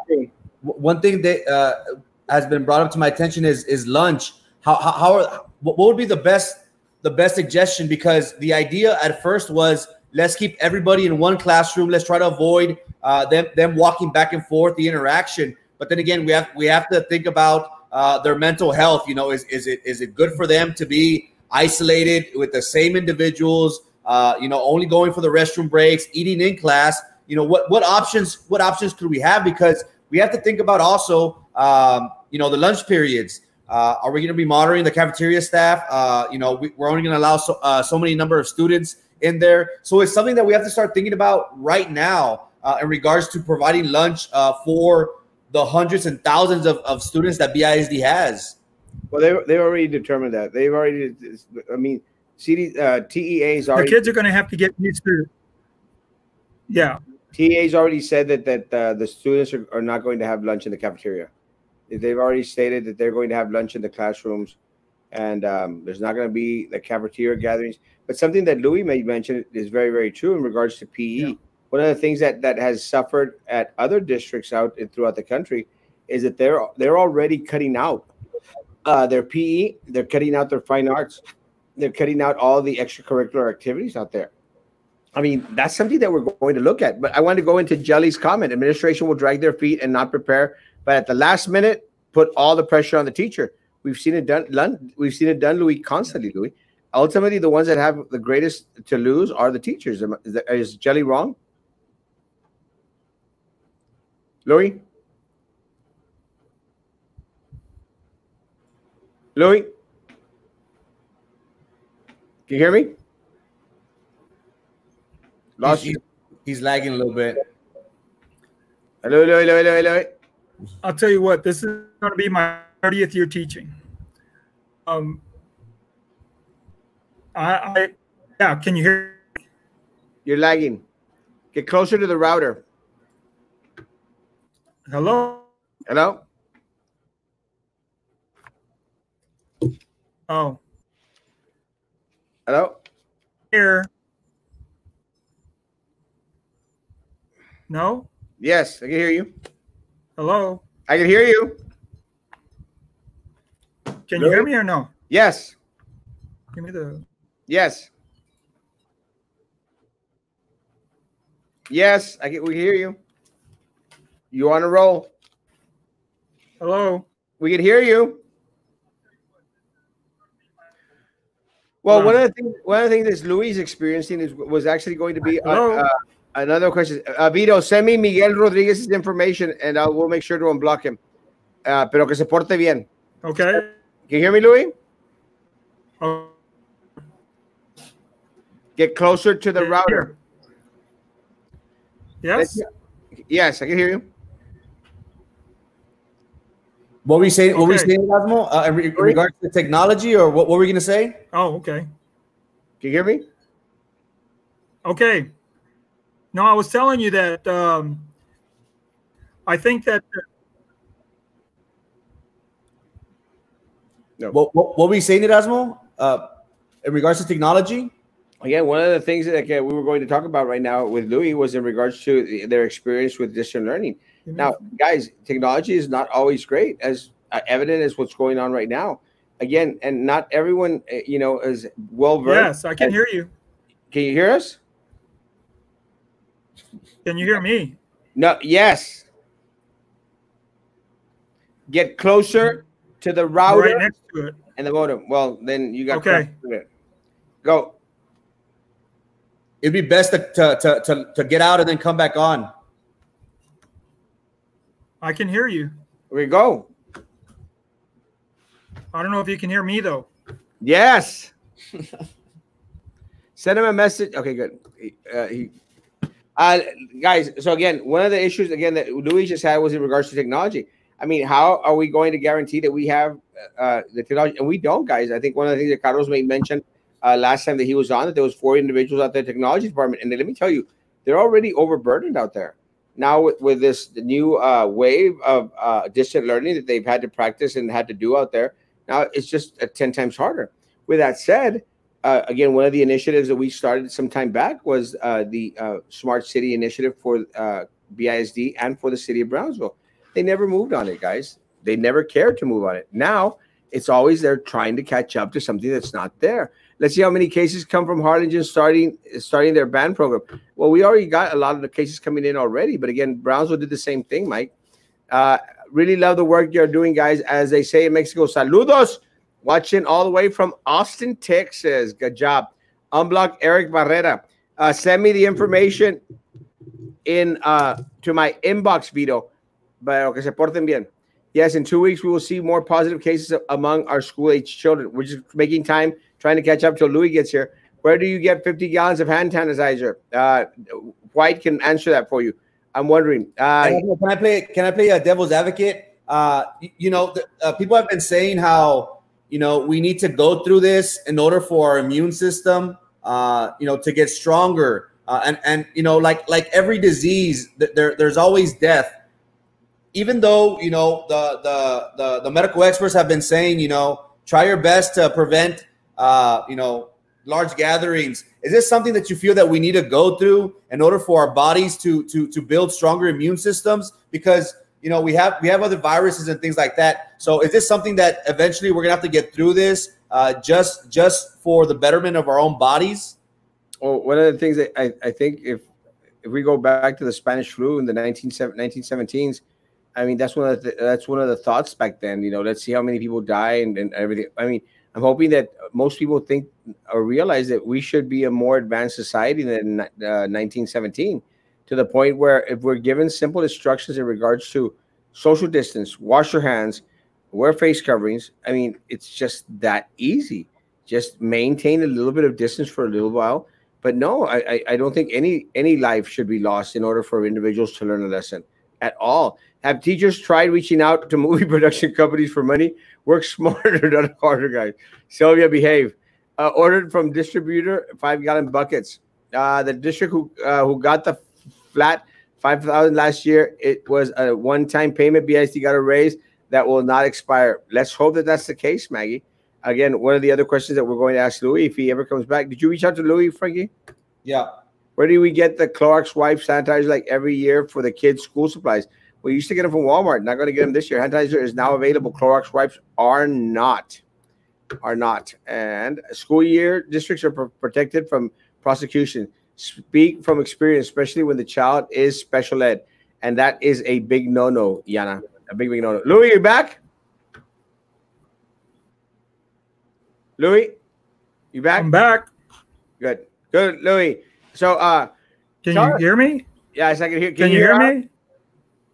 has been brought up to my attention is lunch. What would be the best suggestion? Because the idea at first was, let's keep everybody in one classroom. Let's try to avoid them walking back and forth, the interaction. But then again, we have to think about their mental health. You know, is it good for them to be isolated with the same individuals? You know, only going for the restroom breaks, eating in class. You know, what options could we have? Because we have to think about also, you know, the lunch periods. Are we going to be monitoring the cafeteria staff? You know, we're only going to allow so many number of students in there. So it's something that we have to start thinking about right now in regards to providing lunch for the hundreds and thousands of students that BISD has. Well, they've already determined that. They've already, I mean, TEA's already. The kids are going to have to get used to. Yeah. TEA's already said that the students are not going to have lunch in the cafeteria. They've already stated that they're going to have lunch in the classrooms, and there's not going to be the cafeteria gatherings. But something that Louis may mention is very, very true in regards to PE. Yeah. One of the things that has suffered at other districts throughout the country is that they're already cutting out their PE. They're cutting out their fine arts. They're cutting out all the extracurricular activities out there. I mean, that's something that we're going to look at. But I want to go into Jelly's comment. Administration will drag their feet and not prepare, but at the last minute, put all the pressure on the teacher. We've seen it done. We've seen it done, Louis, constantly, Louis. Ultimately, the ones that have the greatest to lose are the teachers. Is Jelly wrong? Louis? Louis? Can you hear me? Lost you. He's lagging a little bit. Hello. I'll tell you what, this is going to be my 30th year teaching. Yeah, can you hear me? You're lagging. Get closer to the router. Hello? Hello? Oh. Hello? Here. No? Yes, I can hear you. Hello? I can hear you. Can you hear me or no? Yes. Give me the... Yes. Yes, we can hear you. You on a roll. Hello? We can hear you. Well, one of the things that Louis is experiencing was actually going to be another question. Vito, send me Miguel Rodriguez's information, and we'll make sure to unblock him. Pero que se porte bien. Okay. Can you hear me, Louis? Get closer to the router. Yes. Yes, I can hear you. What were we saying? What were we saying, Erasmo? In regards to technology, or what were we going to say? Oh, okay. Can you hear me? Okay. No, I was telling you that I think that. No. What were we saying, Erasmo? In regards to technology? Again, one of the things that we were going to talk about right now with Louis was in regards to their experience with distance learning. Mm-hmm. Now, guys, technology is not always great, as evident as what's going on right now. Again, and not everyone, is well versed. Yes, I can hear you. Can you hear us? Can you hear me? No. Yes. Get closer to the router. Right next to it. And the modem. Well, then you got okay. Go. It'd be best to get out and then come back on. I can hear you. We go. I don't know if you can hear me though. Yes. Send him a message. Okay, good. Guys, so again, one of the issues again that Luis just had was in regards to technology. I mean, how are we going to guarantee that we have the technology? And we don't, guys. I think one of the things that Carlos made mention last time that he was on, that there was 4 individuals out there in the technology department. And let me tell you, they're already overburdened out there. Now with this new wave of distant learning that they've had to practice and had to do out there, now it's just 10 times harder. With that said, again, one of the initiatives that we started some time back was the Smart City Initiative for BISD and for the city of Brownsville. They never moved on it, guys. They never cared to move on it. Now it's always they're trying to catch up to something that's not there. Let's see how many cases come from Harlingen starting their band program. Well, we already got a lot of the cases coming in already, but again, Brownsville did the same thing, Mike. Really love the work you're doing, guys. As they say in Mexico, saludos. Watching all the way from Austin, Texas. Good job. Unblock Eric Barrera. Send me the information in to my inbox, Vito. Pero que se porten bien. Yes, in 2 weeks, we will see more positive cases among our school-age children. We're just making time, trying to catch up till Louis gets here. Where do you get 50 gallons of hand sanitizer? White can answer that for you. I'm wondering. Can I play a devil's advocate? People have been saying how, we need to go through this in order for our immune system, to get stronger. And like every disease, there's always death. Even though, the medical experts have been saying, try your best to prevent, large gatherings. Is this something that you feel that we need to go through in order for our bodies to build stronger immune systems? Because, we have other viruses and things like that. So is this something that eventually we're gonna have to get through this just for the betterment of our own bodies? Well, one of the things that I think if we go back to the Spanish flu in the 1917s, I mean, that's one of the thoughts back then. Let's see how many people die and everything. I mean, I'm hoping that most people think or realize that we should be a more advanced society than 1917, to the point where if we're given simple instructions in regards to social distance, wash your hands, wear face coverings. I mean, it's just that easy. Just maintain a little bit of distance for a little while. But no, I don't think any life should be lost in order for individuals to learn a lesson at all. Have teachers tried reaching out to movie production companies for money? Work smarter, not harder, guys. Sylvia, behave. Ordered from distributor 5-gallon buckets. The district who got the flat $5,000 last year, it was a one-time payment. BISD got a raise that will not expire. Let's hope that that's the case, Maggie. Again, one of the other questions that we're going to ask Louis if he ever comes back. Did you reach out to Louis, Frankie? Yeah. Where do we get the Clorox wipes, sanitizer like every year for the kids' school supplies? We used to get them from Walmart. Not going to get them this year. Sanitizer is now available. Clorox wipes are not. And school year districts are protected from prosecution. Speak from experience, especially when the child is special ed. And that is a big no-no, Yana. A big no-no. Louis, you back? Louis, you back? I'm back. Good, Louis. So, can you hear me? Yes, I can hear. Can you hear me?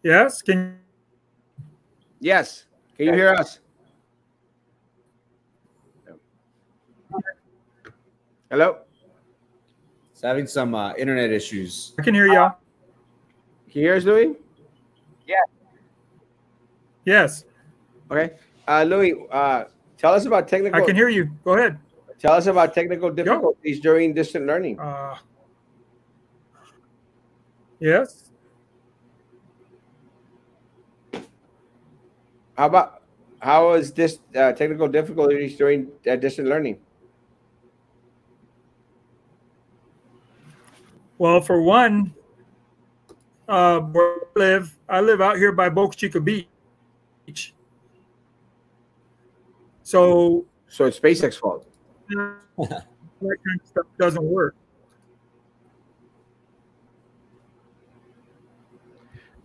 Yes. Yes. Can you hear us? Hello. It's having some internet issues. I can hear y'all. Can you hear us, Louis? Yeah. Yes. Okay. Louis, tell us about technical. I can hear you. Go ahead. Tell us about technical difficulties during distant learning. Yes. How is this technical difficulties during distant learning? Well, for one, where I live out here by Boca Chica Beach. So it's SpaceX fault. That kind of stuff doesn't work.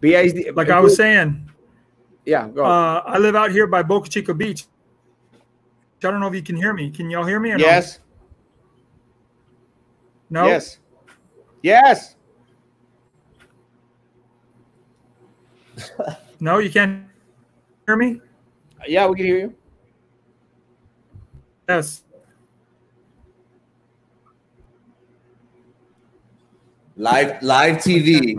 BISD, like I was saying. Yeah, go. I live out here by Boca Chica Beach. I don't know if you can hear me. Can y'all hear me or yes. no? No? Yes. Yes. No, you can't hear me? Yeah, we can hear you. Yes. Live TV.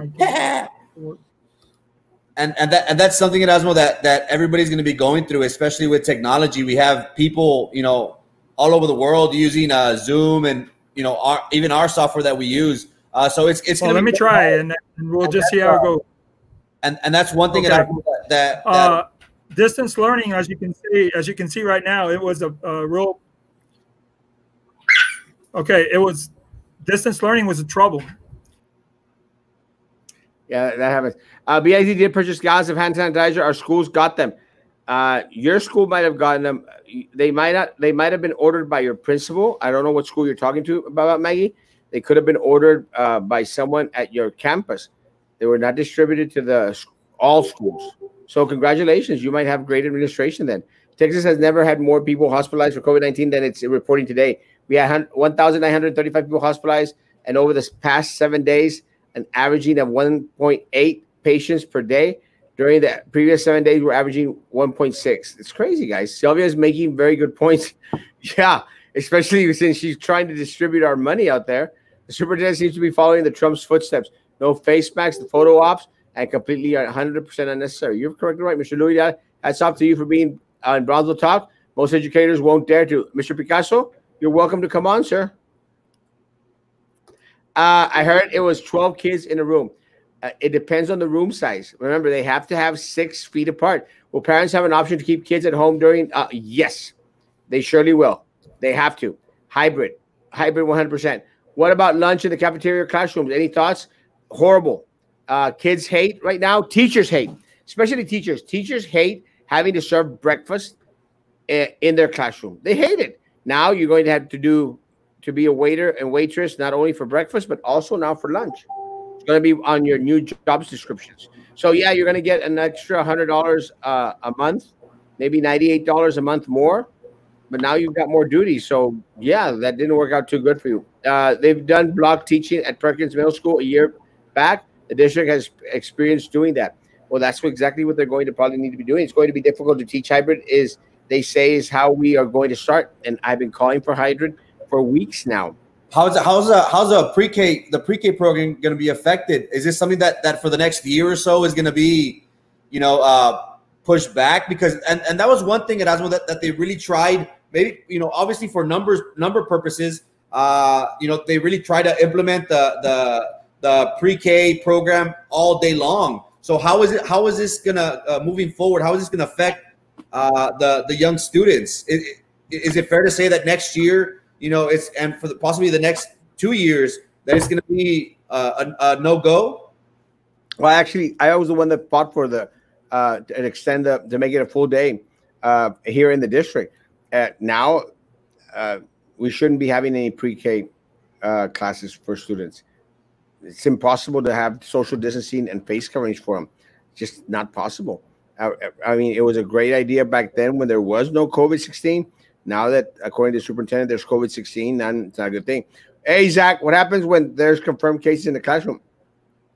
And that's something, Erasmo, that everybody's going to be going through, especially with technology. We have people, you know, all over the world using Zoom and, you know, even our software that we use. So it's well, let me try and we'll just see how it goes. And that's one thing Okay. that distance learning, as you can see right now, it was a real okay. It was distance learning was a trouble. Yeah, that happens. BID did purchase gallons of hand sanitizer. Our schools got them. Your school might have gotten them. They might not. They might have been ordered by your principal. I don't know what school you're talking to about, Maggie. They could have been ordered by someone at your campus. They were not distributed to all schools. So congratulations. You might have great administration then. Texas has never had more people hospitalized for COVID-19 than it's reporting today. We had 1,935 people hospitalized, and over the past 7 days, an averaging of 1.8 patients per day. During the previous 7 days, we're averaging 1.6. It's crazy, guys. Sylvia is making very good points. Yeah, especially since she's trying to distribute our money out there. The superintendent seems to be following the Trump's footsteps. No face masks, the photo ops, and completely 100% unnecessary. You're correctly right, Mr. Louis. Hats off to you for being on Brownsville Talk. Most educators won't dare to. Mr. Picasso, you're welcome to come on, sir. I heard it was 12 kids in a room. It depends on the room size. Remember, they have to have 6 feet apart. Will parents have an option to keep kids at home during? Yes, they surely will. They have to. Hybrid 100%. What about lunch in the cafeteria or classrooms? Any thoughts? Horrible. Kids hate right now. Teachers hate, especially teachers. Teachers hate having to serve breakfast in their classroom. They hate it. Now you're going to have to be a waiter and waitress, not only for breakfast, but also now for lunch. It's going to be on your new jobs descriptions. So yeah, you're going to get an extra $100 a month, maybe $98 a month more, but now you've got more duties. So yeah, that didn't work out too good for you. They've done block teaching at Perkins Middle School a year back. The district has experienced doing that. Well, that's exactly what they're going to probably need to be doing. It's going to be difficult to teach hybrid, they say is how we are going to start. And I've been calling for hybrid for weeks now. How's the pre-K program going to be affected? Is this something that for the next year or so is going to be, you know, pushed back? Because and that was one thing at Erasmo that they really tried. Maybe, you know, obviously for number purposes, you know, they really try to implement the pre-K program all day long. So how is this gonna moving forward? How is this gonna affect the young students? Is it fair to say that next year, you know, possibly the next 2 years, that it's going to be a no-go? Well, actually, I was the one that fought for to extend to make it a full day here in the district. Now, we shouldn't be having any pre-K classes for students. It's impossible to have social distancing and face coverings for them. Just not possible. I mean, it was a great idea back then when there was no COVID-16. Now that, according to the superintendent, there's COVID-16, it's not a good thing. Hey, Zach, what happens when there's confirmed cases in the classroom?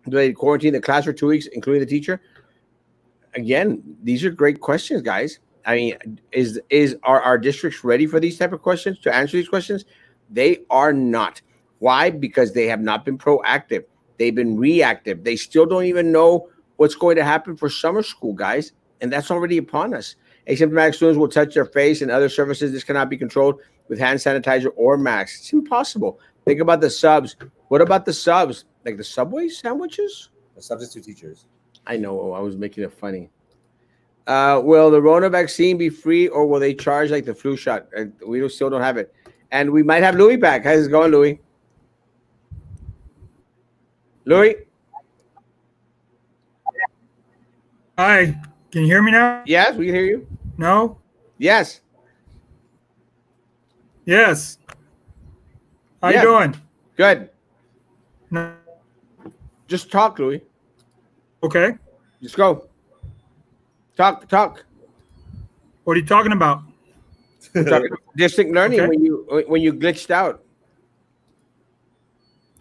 Do they quarantine the class for 2 weeks, including the teacher? Again, these are great questions, guys. I mean, are our districts ready for these type of questions, to answer these questions? They are not. Why? Because they have not been proactive. They've been reactive. They still don't even know what's going to happen for summer school, guys, and that's already upon us. Asymptomatic students will touch their face and other surfaces. This cannot be controlled with hand sanitizer or masks. It's impossible. Think about the subs. What about the subs? Like the Subway sandwiches? The substitute teachers. I know. I was making it funny. Will the Rona vaccine be free, or will they charge like the flu shot? We still don't have it. And we might have Louis back. How's it going, Louis? Louis? Hi. Can you hear me now? Yes, we can hear you. No? Yes. Yes. How you doing? Good. No. Just talk, Louis. Okay. Just go. Talk. What are you talking about? Distant learning Okay. when you glitched out.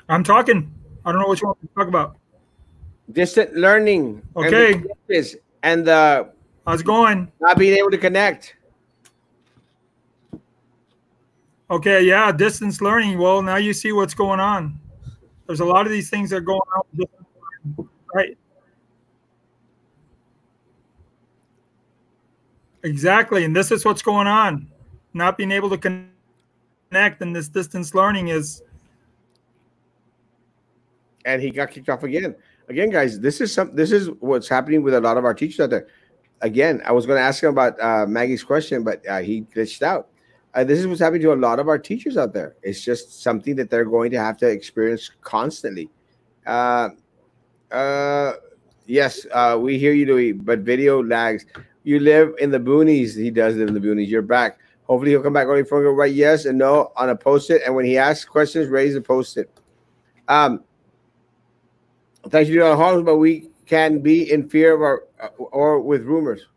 I'm talking. I don't know what you want to talk about. Distant learning. Okay. And the How's it going? not being able to connect. Okay, yeah, distance learning. Well, now you see what's going on. There's a lot of these things that are going on with distance learning, right? Exactly, and this is what's going on. Not being able to connect, and this distance learning is. And he got kicked off again. Again, guys, this is what's happening with a lot of our teachers out there. Again, I was going to ask him about Maggie's question, but he glitched out. This is what's happening to a lot of our teachers out there. It's just something that they're going to have to experience constantly. Yes, we hear you, Louis, but video lags. You live in the boonies. He does live in the boonies. You're back. Hopefully he'll come back only for right yes and no on a post-it. And when he asks questions, raise a post-it. Thank you, Holmes, but we can be in fear of our or with rumors.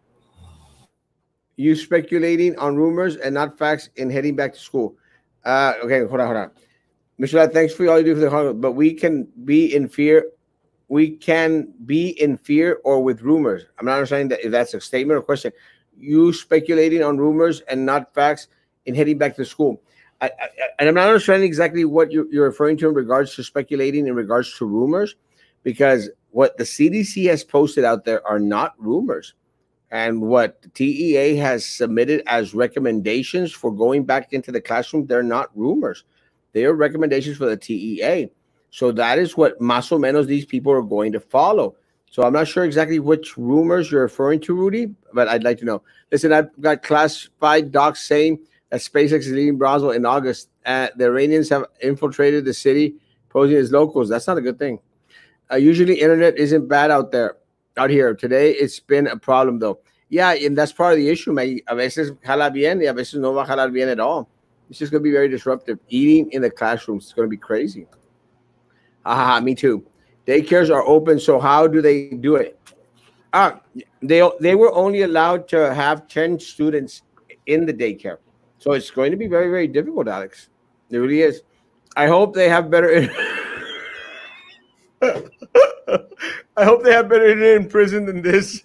You speculating on rumors and not facts in heading back to school. Okay, hold on. Michelle, thanks for all you do for the Holmes, but we can be in fear. We can be in fear or with rumors. I'm not understanding that if that's a statement or question. You speculating on rumors and not facts in heading back to school. And I'm not understanding exactly what you're referring to in regards to speculating in regards to rumors, because what the CDC has posted out there are not rumors. And what the TEA has submitted as recommendations for going back into the classroom, they're not rumors. They are recommendations for the TEA. So that is what más o menos these people are going to follow. So I'm not sure exactly which rumors you're referring to, Rudy, but I'd like to know. Listen, I've got classified docs saying that SpaceX is leaving Brownsville in August. The Iranians have infiltrated the city, posing as locals. That's not a good thing. Usually internet isn't bad out here. Today, it's been a problem, though. Yeah, and that's part of the issue, Maggie. A veces jala bien y a veces no va a jalar bien at all. It's just going to be very disruptive. Eating in the classrooms is going to be crazy. Me too. Daycares are open, so how do they do it? They were only allowed to have 10 students in the daycare. So it's going to be very, very difficult, Alex. It really is. I hope they have better I hope they have better internet in prison than this.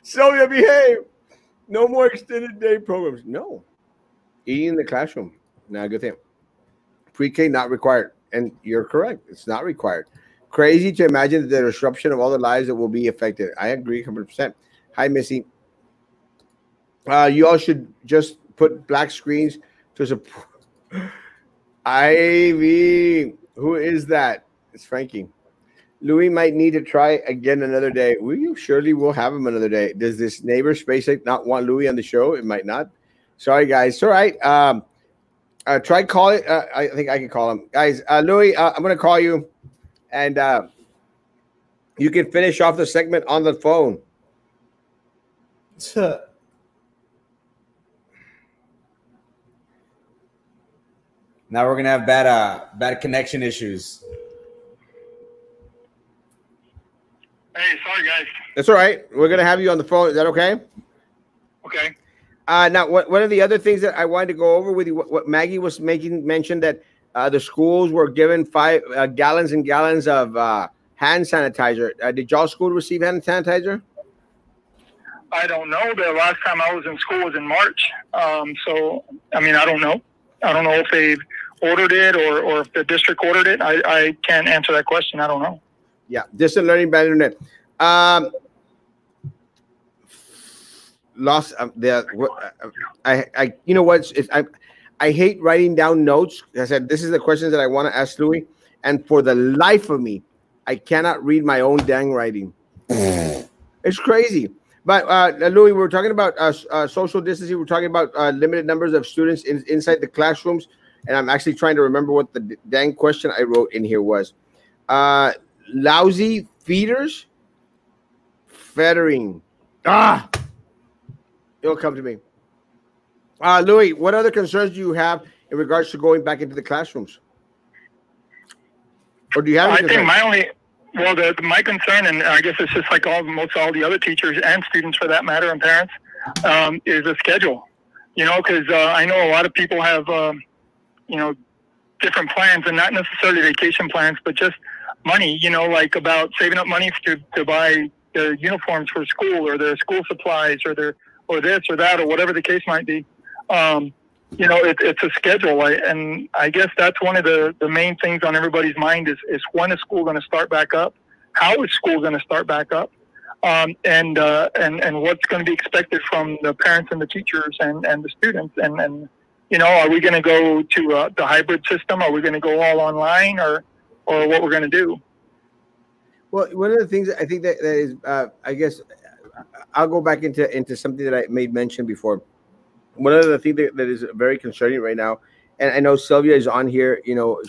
Sylvia, behave. No more extended day programs. No. Eating in the classroom. Not a good thing. Pre-K not required. And you're correct. It's not required. Crazy to imagine the disruption of all the lives that will be affected. I agree 100%. Hi, Missy. You all should just put black screens to support. Ivy. Who is that? It's Frankie. Louis might need to try again another day. We surely will have him another day. Does this neighbor SpaceX not want Louis on the show? It might not. Sorry, guys. It's all right. Try call it. I think I can call him. Guys, Louis, I'm going to call you, and you can finish off the segment on the phone. Now we're going to have bad connection issues. Hey, sorry, guys. That's all right. We're going to have you on the phone. Is that okay? Okay. Now, one of the other things that I wanted to go over with you, what Maggie was making mention that the schools were given 5 gallons and gallons of hand sanitizer. Did y'all school receive hand sanitizer? I don't know. The last time I was in school was in March. So, I mean, I don't know. I don't know if they've ordered it or if the district ordered it. I can't answer that question. I don't know. Yeah, distant learning bad internet. Lost I you know what? I hate writing down notes. I said this is the questions that I want to ask Louis, and for the life of me, I cannot read my own dang writing. It's crazy. But Louis, we're talking about social distancing. We're talking about limited numbers of students inside the classrooms, and I'm actually trying to remember what the dang question I wrote in here was. Lousy feeders, fettering. It'll come to me. Louis, what other concerns do you have in regards to going back into the classrooms? Or do you have? I think my concern, and I guess it's just like almost all the other teachers and students for that matter, and parents, is a schedule. You know, because I know a lot of people have, you know, different plans, and not necessarily vacation plans, but just money, you know, like about saving up money to buy their uniforms for school, or their school supplies, or this or that, or whatever the case might be. You know, it's a schedule. And I guess that's one of the main things on everybody's mind is when is school going to start back up? How is school going to start back up? And what's going to be expected from the parents and the teachers and the students. And you know, are we going to go to the hybrid system? Are we going to go all online, or what we're going to do? Well, one of the things I think that is, I guess, I'll go back into something that I made mention before. One of the things that is very concerning right now, and I know Sylvia is on here, you know,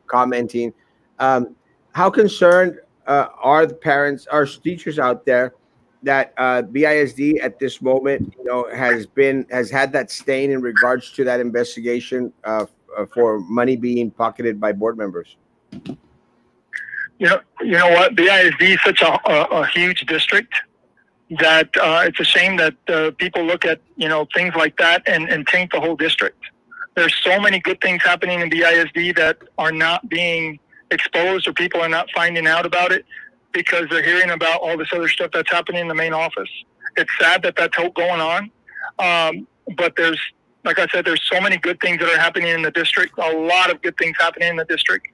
commenting. How concerned are the parents, are teachers out there that BISD at this moment, you know, has had that stain in regards to that investigation for money being pocketed by board members? You know what? BISD is such a huge district that it's a shame that people look at, you know, things like that and taint the whole district. There's so many good things happening in BISD that are not being exposed, or people are not finding out about it because they're hearing about all this other stuff that's happening in the main office. It's sad that that's going on. But there's, like I said, there's so many good things that are happening in the district, a lot of good things happening in the district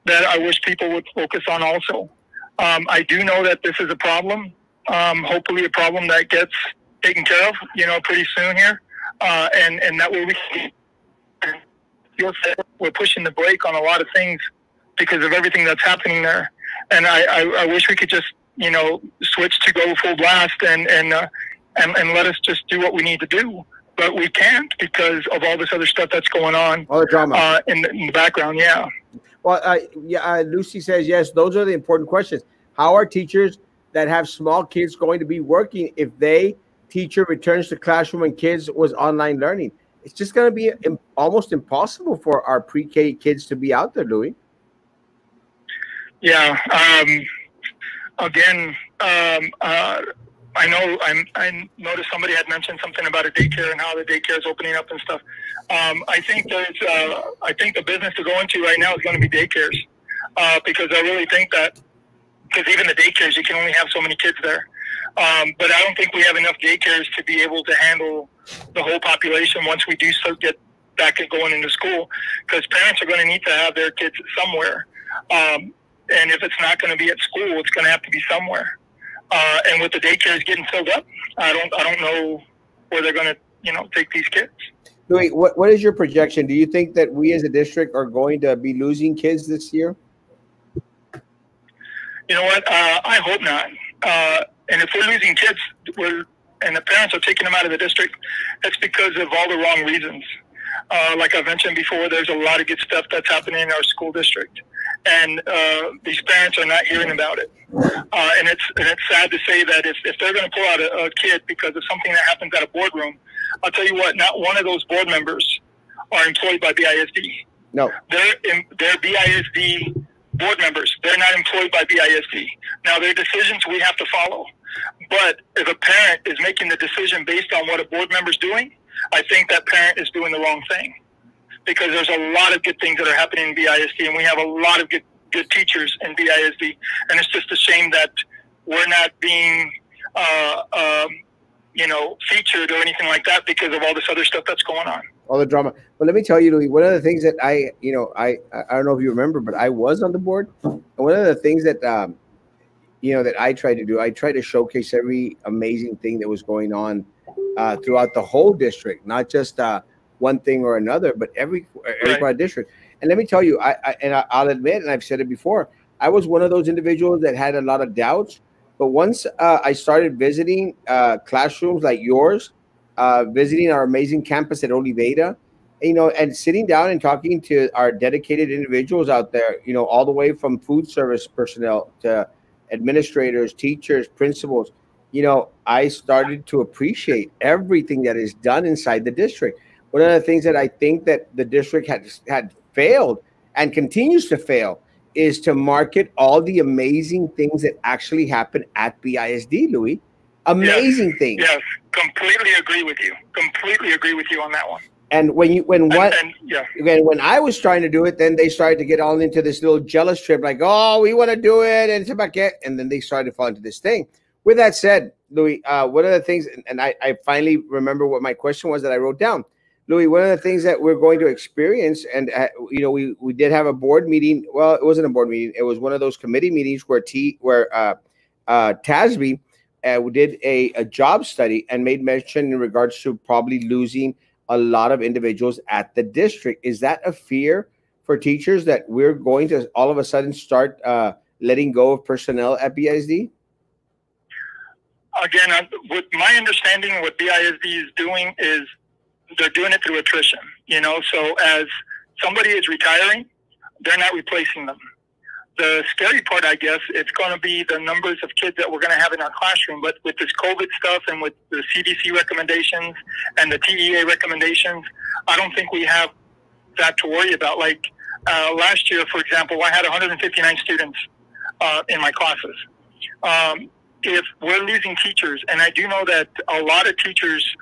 that I wish people would focus on also. I do know that this is a problem, hopefully a problem that gets taken care of, you know, pretty soon here. And that way we're pushing the brake on a lot of things because of everything that's happening there. And I wish we could just, you know, switch to go full blast and let us just do what we need to do. But we can't because of all this other stuff that's going on. All the drama in the background, yeah. Well, Lucy says, yes, those are the important questions. How are teachers that have small kids going to be working if teacher returns to classroom and kids was online learning? It's just going to be almost impossible for our pre-K kids to be out there, Louis. Yeah. Again, I know I noticed somebody had mentioned something about a daycare and how the daycare is opening up and stuff. I think the business to go into right now is going to be daycares, because I really think that, because even the daycares, you can only have so many kids there. But I don't think we have enough daycares to be able to handle the whole population once we do start get back and going into school, because parents are going to need to have their kids somewhere. And if it's not going to be at school, it's going to have to be somewhere. And with the daycares getting filled up, I don't know where they're going to, you know, take these kids. Louis, what is your projection? Do you think that we as a district are going to be losing kids this year? You know what? I hope not. And if we're losing kids, and the parents are taking them out of the district, it's because of all the wrong reasons. Like I mentioned before, there's a lot of good stuff that's happening in our school district, and these parents are not hearing about it. And it's sad to say that if they're going to pull out a kid because of something that happens at a boardroom, I'll tell you what, not one of those board members are employed by BISD. No, they're BISD board members. They're not employed by BISD. Now, their decisions we have to follow. But if a parent is making the decision based on what a board member's doing, I think that parent is doing the wrong thing, because there's a lot of good things that are happening in BISD, and we have a lot of good teachers in BISD, and it's just a shame that we're not being you know, featured or anything like that because of all this other stuff that's going on. All the drama. But let me tell you, Louis, one of the things that I don't know if you remember, but I was on the board, and one of the things that you know, that I tried to do, I tried to showcase every amazing thing that was going on throughout the whole district, not just one thing or another, but every part of the district. And let me tell you, I'll admit, and I've said it before, I was one of those individuals that had a lot of doubts. But once I started visiting classrooms like yours, visiting our amazing campus at Oliveda, you know, and sitting down and talking to our dedicated individuals out there, you know, all the way from food service personnel to administrators, teachers, principals, you know, I started to appreciate everything that is done inside the district. One of the things that I think that the district had failed and continues to fail is to market all the amazing things that actually happen at BISD, Louis. Amazing things. Yes, completely agree with you. Completely agree with you on that one. And when I was trying to do it, then they started to get all into this little jealous trip, like, oh, we want to do it, and it's about and then they started to fall into this thing. With that said, Louis, one of the things, and I finally remember what my question was that I wrote down. Louis, one of the things that we're going to experience, and we did have a board meeting. Well, it wasn't a board meeting; it was one of those committee meetings where TASB did a job study and made mention in regards to probably losing a lot of individuals at the district. Is that a fear for teachers that we're going to all of a sudden start letting go of personnel at BISD? Again, with my understanding, what BISD is doing is they're doing it through attrition. So as somebody is retiring, they're not replacing them. The scary part, I guess, it's going to be the numbers of kids that we're going to have in our classroom. But with this COVID stuff and with the CDC recommendations and the TEA recommendations, I don't think we have that to worry about. Like last year, for example, I had 159 students in my classes. If we're losing teachers, and I do know that a lot of teachers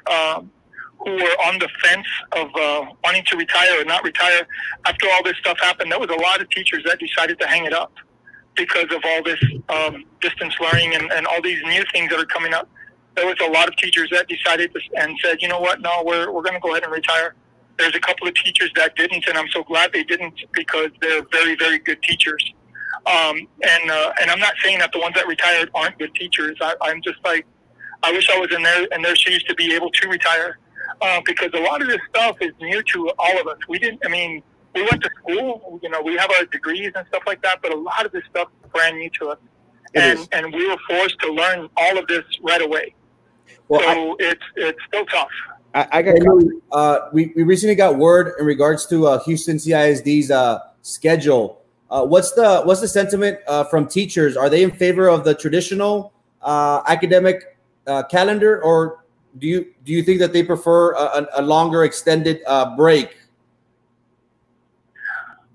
who were on the fence of wanting to retire or not retire, after all this stuff happened, there was a lot of teachers that decided to hang it up because of all this distance learning and all these new things that are coming up. There was a lot of teachers that decided and said, you know what, no, we're going to go ahead and retire. There's a couple of teachers that didn't, and I'm so glad they didn't because they're very, very good teachers. And I'm not saying that the ones that retired aren't good teachers. I'm just like, I wish I was in their shoes to be able to retire. Because a lot of this stuff is new to all of us. We went to school, we have our degrees and stuff like that, but a lot of this stuff is brand new to us. And we were forced to learn all of this right away. Well, so it's still tough. We recently got word in regards to Houston CISD's schedule. What's the sentiment from teachers? Are they in favor of the traditional academic calendar, or do you think that they prefer a longer extended break?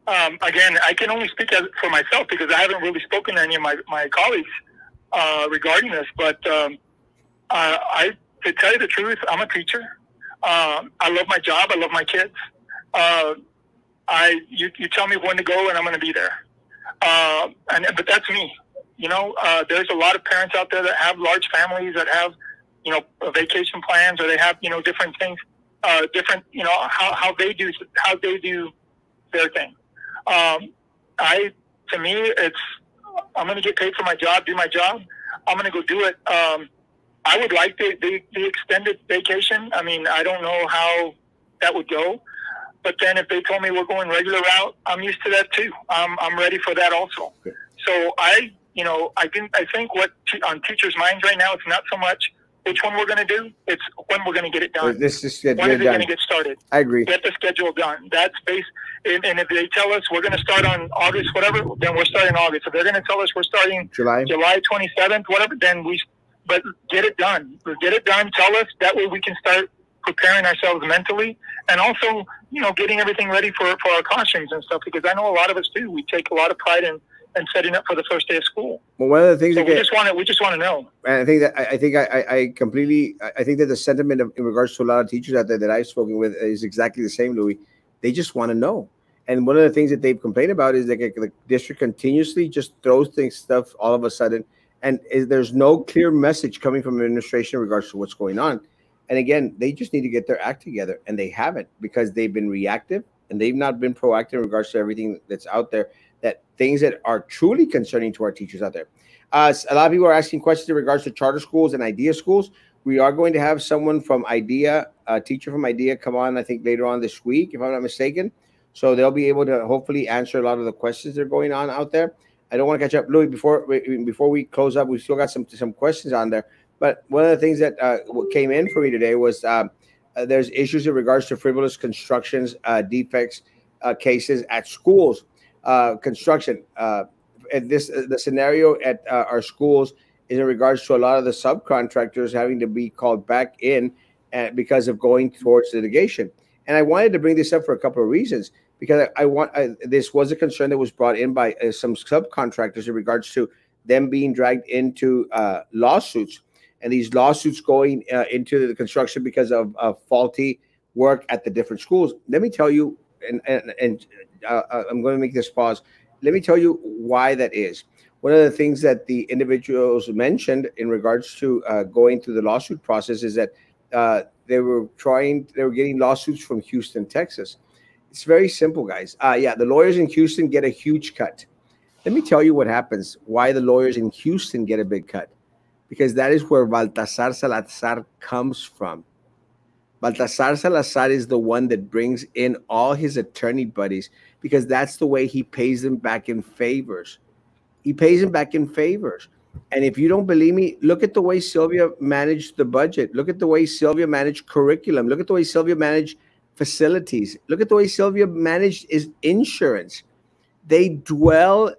Again, I can only speak for myself because I haven't really spoken to any of my colleagues regarding this. But to tell you the truth, I'm a teacher. I love my job. I love my kids. You tell me when to go, and I'm going to be there. But that's me. There's a lot of parents out there that have large families that have vacation plans, or they have different things, how they do their thing. To me, it's I'm going to get paid for my job, do my job. I'm going to go do it. I would like the extended vacation. I mean, I don't know how that would go, but then if they told me we're going regular route, I'm used to that too. I'm ready for that also. So I think what on teachers' minds right now, it's not so much which one we're going to do, it's when we're going to get it done. When is it going to get started? I agree. Get the schedule done. That's based. And if they tell us we're going to start on August, whatever, then we're starting August. If they're going to tell us we're starting July 27th, whatever, then but get it done. Get it done. Tell us. That way we can start preparing ourselves mentally, and also, getting everything ready for our classrooms and stuff, because I know a lot of us do. We take a lot of pride in setting up for the first day of school. Well, one of the things we just want to know. And I think that I completely think that the sentiment in regards to a lot of teachers out there that I've spoken with is exactly the same, Louis. They just want to know. And one of the things that they've complained about is that the district continuously just throws stuff all of a sudden, and there's no clear message coming from administration in regards to what's going on. And again, they just need to get their act together, and they haven't, because they've been reactive and they've not been proactive in regards to everything that's out there. That things that are truly concerning to our teachers out there. A lot of people are asking questions in regards to charter schools and IDEA schools. We are going to have someone from IDEA, a teacher from IDEA, come on, I think later on this week, if I'm not mistaken. So they'll be able to hopefully answer a lot of the questions that are going on out there. I don't want to catch up, Louis, before we close up. We still got some questions on there. But one of the things that came in for me today was there's issues in regards to frivolous constructions, defects, cases at schools. Construction. The scenario at our schools is in regards to a lot of the subcontractors having to be called back in because of going towards litigation. And I wanted to bring this up for a couple of reasons, because this was a concern that was brought in by some subcontractors in regards to them being dragged into lawsuits. and these lawsuits going into the construction because of faulty work at the different schools. Let me tell you, and I'm going to make this pause. Let me tell you why that is. One of the things that the individuals mentioned in regards to going through the lawsuit process is that they were getting lawsuits from Houston, Texas. It's very simple, guys. Yeah, the lawyers in Houston get a huge cut. Let me tell you what happens, why the lawyers in Houston get a big cut. Because that is where Baltasar Salazar comes from. Baltasar Salazar is the one that brings in all his attorney buddies, because that's the way he pays them back in favors. He pays them back in favors. And if you don't believe me, look at the way Sylvia managed the budget. Look at the way Sylvia managed curriculum. Look at the way Sylvia managed facilities. Look at the way Sylvia managed his insurance. They dwell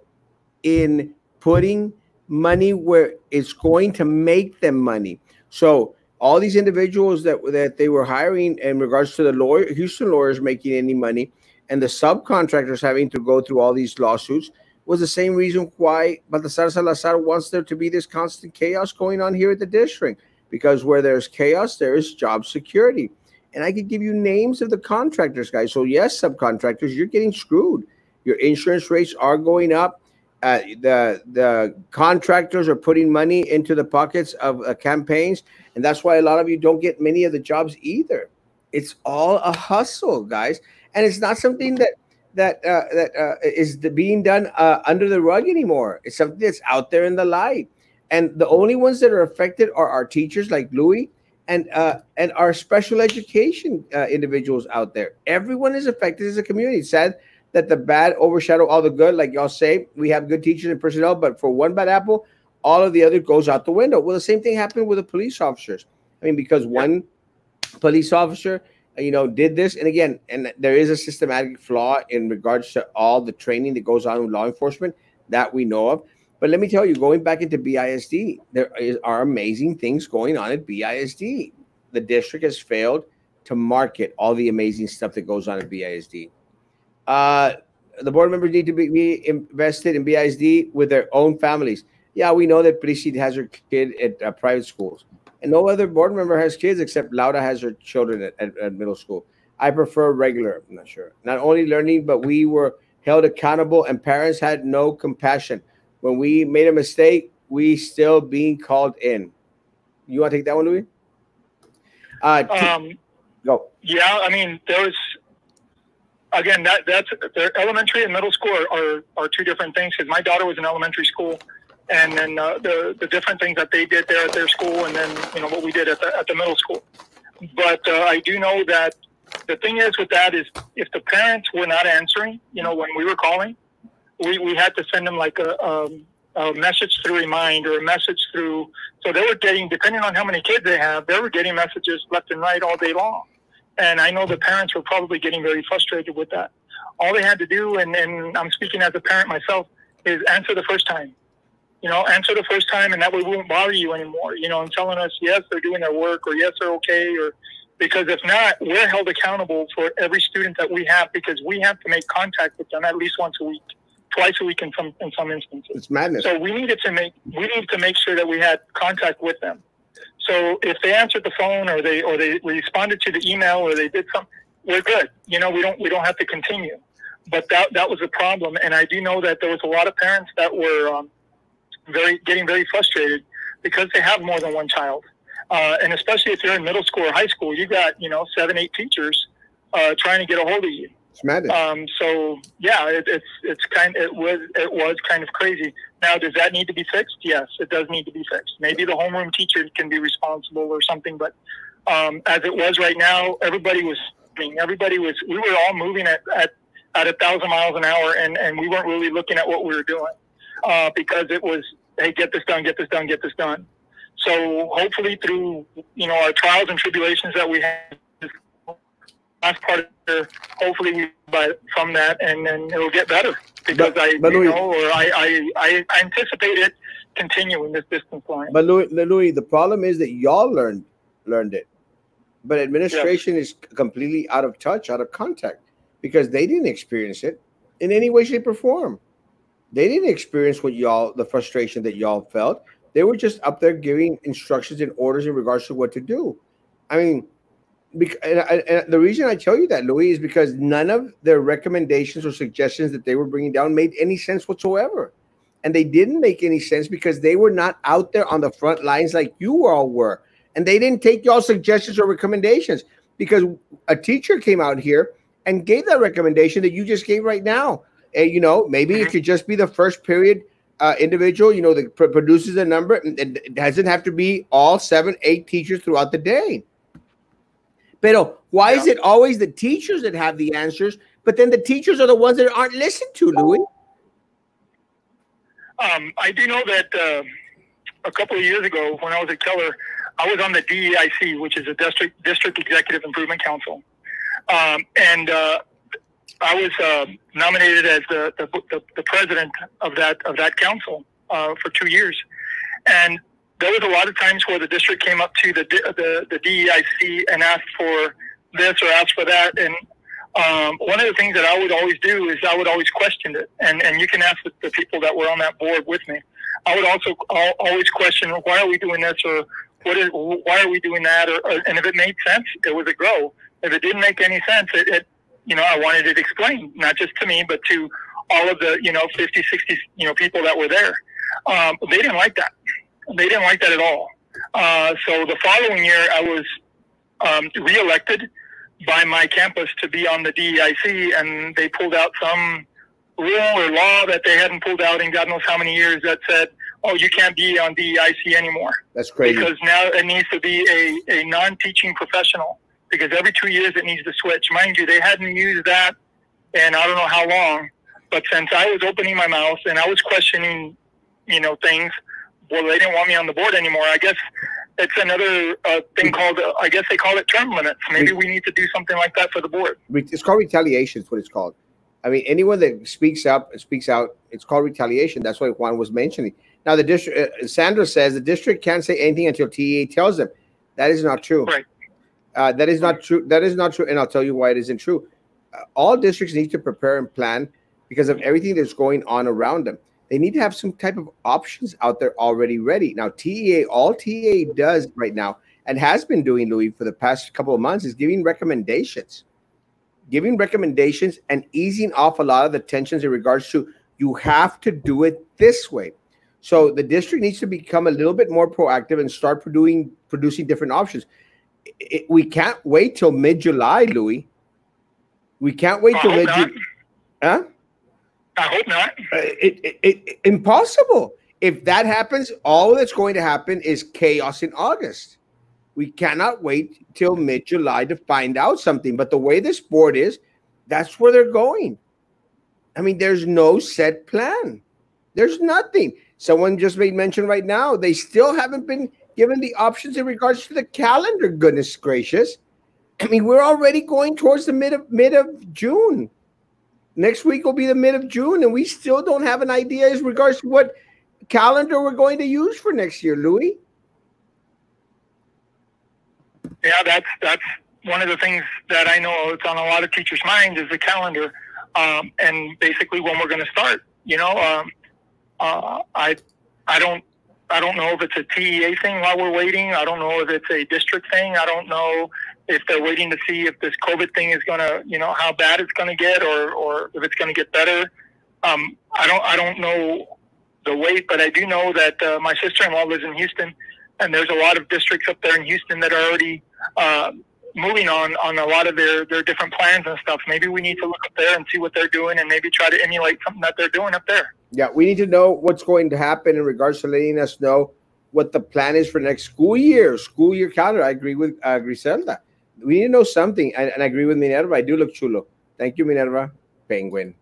in putting money where it's going to make them money. So all these individuals that they were hiring in regards to the Houston lawyers making any money, and the subcontractors having to go through all these lawsuits, was the same reason why Baltasar Salazar wants there to be this constant chaos going on here at the district. Because where there's chaos, there is job security. And I could give you names of the contractors, guys. So yes, subcontractors, you're getting screwed. Your insurance rates are going up. The contractors are putting money into the pockets of campaigns. And that's why a lot of you don't get many of the jobs either. It's all a hustle, guys. And it's not something that is being done under the rug anymore. It's something that's out there in the light. And the only ones that are affected are our teachers like Louis and our special education individuals out there. Everyone is affected as a community. It's sad that the bad overshadow all the good. Like y'all say, we have good teachers and personnel, but for one bad apple, all of the other goes out the window. Well, the same thing happened with the police officers. I mean, because one police officer, did this. And again, and there is a systematic flaw in regards to all the training that goes on with law enforcement that we know of. But let me tell you, going back into BISD, there are amazing things going on at BISD. The district has failed to market all the amazing stuff that goes on at BISD. The board members need to be invested in BISD with their own families. Yeah, we know that PreK has her kid at private schools. And no other board member has kids except Laura has her children at middle school. I prefer regular, I'm not sure. Not only learning, but we were held accountable and parents had no compassion. When we made a mistake, we still being called in. You want to take that one, Louis? Go. Yeah, I mean, there's, again, that's elementary and middle school are two different things, because my daughter was in elementary school, and then the different things that they did there at their school, and then what we did at the middle school. But I do know that the thing is with that is, if the parents were not answering, when we were calling, we had to send them like a message through Remind or a message through. So they were getting, depending on how many kids they have, they were getting messages left and right all day long. And I know the parents were probably getting very frustrated with that. All they had to do, and I'm speaking as a parent myself, is answer the first time. Answer the first time, and that way we won't bother you anymore, and telling us, yes, they're doing their work, or yes, they're okay, or because if not, we're held accountable for every student that we have, because we have to make contact with them at least once a week, twice a week in some instances. It's madness. So we need to make sure that we had contact with them. So if they answered the phone, or they responded to the email, or they did something, we're good. We don't have to continue. But that was a problem, and I do know that there was a lot of parents that were getting very frustrated because they have more than one child, and especially if you're in middle school or high school, you got 7, 8 teachers trying to get a hold of you. It's madness. So yeah, it was kind of crazy. Now, does that need to be fixed? Yes, it does need to be fixed. Maybe the homeroom teacher can be responsible or something, but as it was right now, we were all moving at 1,000 miles an hour, and we weren't really looking at what we were doing, because it was, hey, get this done, get this done, get this done. So hopefully through, our trials and tribulations that we had, last part of the year, hopefully from that, and then it'll get better, because I anticipate it continuing this distance line. But Louis, the problem is that y'all learned it, but administration is completely out of touch, out of contact, because they didn't experience it in any way, shape, or form. They didn't experience the frustration that y'all felt. They were just up there giving instructions and orders in regards to what to do. I mean, and the reason I tell you that, Louis, is because none of their recommendations or suggestions that they were bringing down made any sense whatsoever. And they didn't make any sense because they were not out there on the front lines like you all were. And they didn't take y'all suggestions or recommendations, because a teacher came out here and gave that recommendation that you just gave right now. And, you know, maybe it could just be the first period individual, you know, that produces a number. It doesn't have to be all 7, 8 teachers throughout the day. But why is it always the teachers that have the answers, but then the teachers are the ones that aren't listened to, Louis? I do know that a couple of years ago, when I was at Keller, I was on the DEIC, which is a District Executive Improvement Council, and I was nominated as the president of that council for 2 years, and there was a lot of times where the district came up to the DEIC and asked for this or asked for that, and one of the things that I would always do is I would always question it, and you can ask the people that were on that board with me. I would also always question, why are we doing this, or why are we doing that, and if it made sense, it was a go. If it didn't make any sense, you know, I wanted it explained, not just to me, but to all of the, you know, 50, 60, you know, people that were there. They didn't like that. They didn't like that at all. So the following year, I was reelected by my campus to be on the DEIC, and they pulled out some rule or law that they hadn't pulled out in God knows how many years that said, oh, you can't be on DEIC anymore. That's crazy. Because now it needs to be a non-teaching professional, because every 2 years it needs to switch. Mind you, they hadn't used that in I don't know how long, but since I was opening my mouth and I was questioning, you know, things, well, they didn't want me on the board anymore. I guess it's another thing called, I guess they call it term limits. Maybe we need to do something like that for the board. It's called retaliation is what it's called. I mean, anyone that speaks up and speaks out, it's called retaliation. That's what Juan was mentioning. Now, the district, Sandra says the district can't say anything until TEA tells them. That is not true. Right. That is not true. That is not true. And I'll tell you why it isn't true. All districts need to prepare and plan because of everything that's going on around them. They need to have some type of options out there already ready. Now, TEA, all TEA does right now and has been doing, Louis, for the past couple of months is giving recommendations and easing off a lot of the tensions in regards to you have to do it this way. So the district needs to become a little bit more proactive and start producing different options. We can't wait till mid-July, Louis. We can't wait till mid-July. Huh? I hope not. Impossible. If that happens, all that's going to happen is chaos in August. We cannot wait till mid-July to find out something. But the way this board is, that's where they're going. I mean, there's no set plan. There's nothing. Someone just made mention right now. They still haven't been given the options in regards to the calendar, goodness gracious. I mean, we're already going towards the mid of June. Next week will be the mid of June, and we still don't have an idea as regards to what calendar we're going to use for next year, Louis. Yeah, that's one of the things that I know it's on a lot of teachers' minds is the calendar, and basically when we're going to start. You know, I don't know if it's a TEA thing while we're waiting. I don't know if it's a district thing. I don't know if they're waiting to see if this COVID thing is going to, you know, how bad it's going to get or if it's going to get better. I don't know the wait, but I do know that my sister-in-law lives in Houston, and there's a lot of districts up there in Houston that are already moving on a lot of their different plans and stuff. Maybe we need to look up there and see what they're doing and maybe try to emulate something that they're doing up there. Yeah, we need to know what's going to happen in regards to letting us know what the plan is for next school year calendar. I agree with Griselda. We need to know something, and I agree with Minerva. I do look chulo. Thank you, Minerva. Penguin.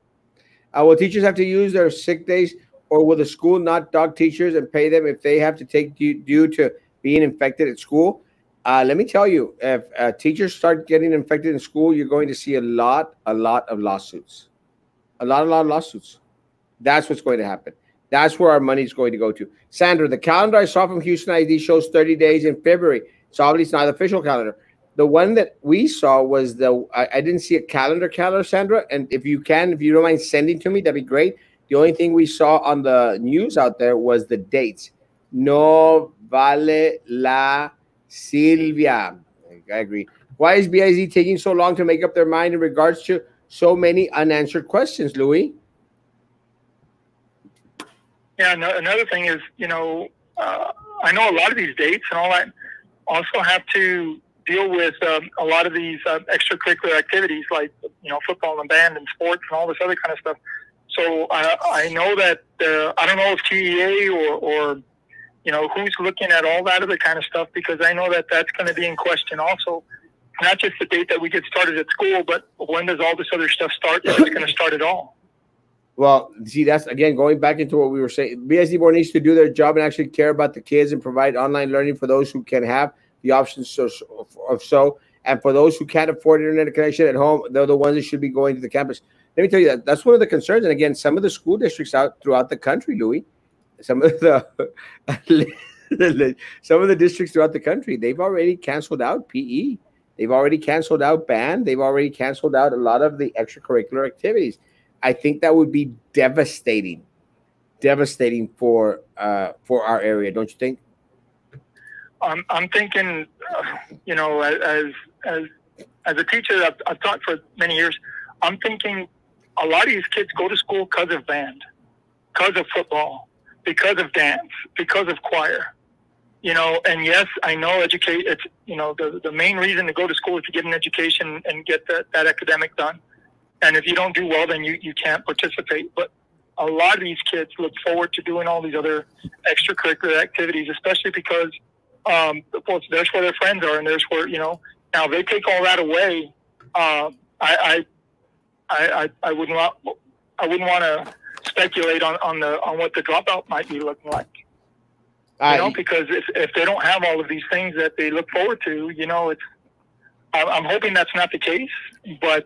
Will teachers have to use their sick days, or will the school not dog teachers and pay them if they have to take due to being infected at school? Let me tell you, if teachers start getting infected in school, you're going to see a lot of lawsuits. A lot of lawsuits. That's what's going to happen. That's where our money is going to go to. Sandra, the calendar I saw from Houston ID shows 30 days in February. So obviously it's not the official calendar. The one that we saw was I didn't see a calendar, Sandra. And if you don't mind sending to me, that'd be great. The only thing we saw on the news out there was the dates. No vale la Silvia. I agree. Why is BIZ taking so long to make up their mind in regards to so many unanswered questions, Louis? Yeah, no, another thing is, I know a lot of these dates and all that also have to deal with a lot of these extracurricular activities like, football and band and sports and all this other kind of stuff. So I know that, I don't know if TEA or who's looking at all that other kind of stuff, because I know that that's going to be in question also. Not just the date that we get started at school, but when does all this other stuff start? If it's going to start at all. Well, see, that's, again, going back into what we were saying. BSD board needs to do their job and actually care about the kids and provide online learning for those who can have the options so. And for those who can't afford internet connection at home, they're the ones that should be going to the campus. Let me tell you, that's one of the concerns. And again, some of the school districts out throughout the country, Louis, some of the districts throughout the country, they've already canceled out PE. They've already canceled out band. They've already canceled out a lot of the extracurricular activities. I think that would be devastating for our area, don't you think? I'm thinking, as a teacher, I've taught for many years. I'm thinking a lot of these kids go to school because of band, because of football, because of dance, because of choir. And yes, I know it's, the main reason to go to school is to get an education and get that academic done. And if you don't do well, then you can't participate. But a lot of these kids look forward to doing all these other extracurricular activities, especially because there's where their friends are, and there's where, now they take all that away. I wouldn't want to speculate on what the dropout might be looking like. Because if they don't have all of these things that they look forward to, I'm hoping that's not the case, but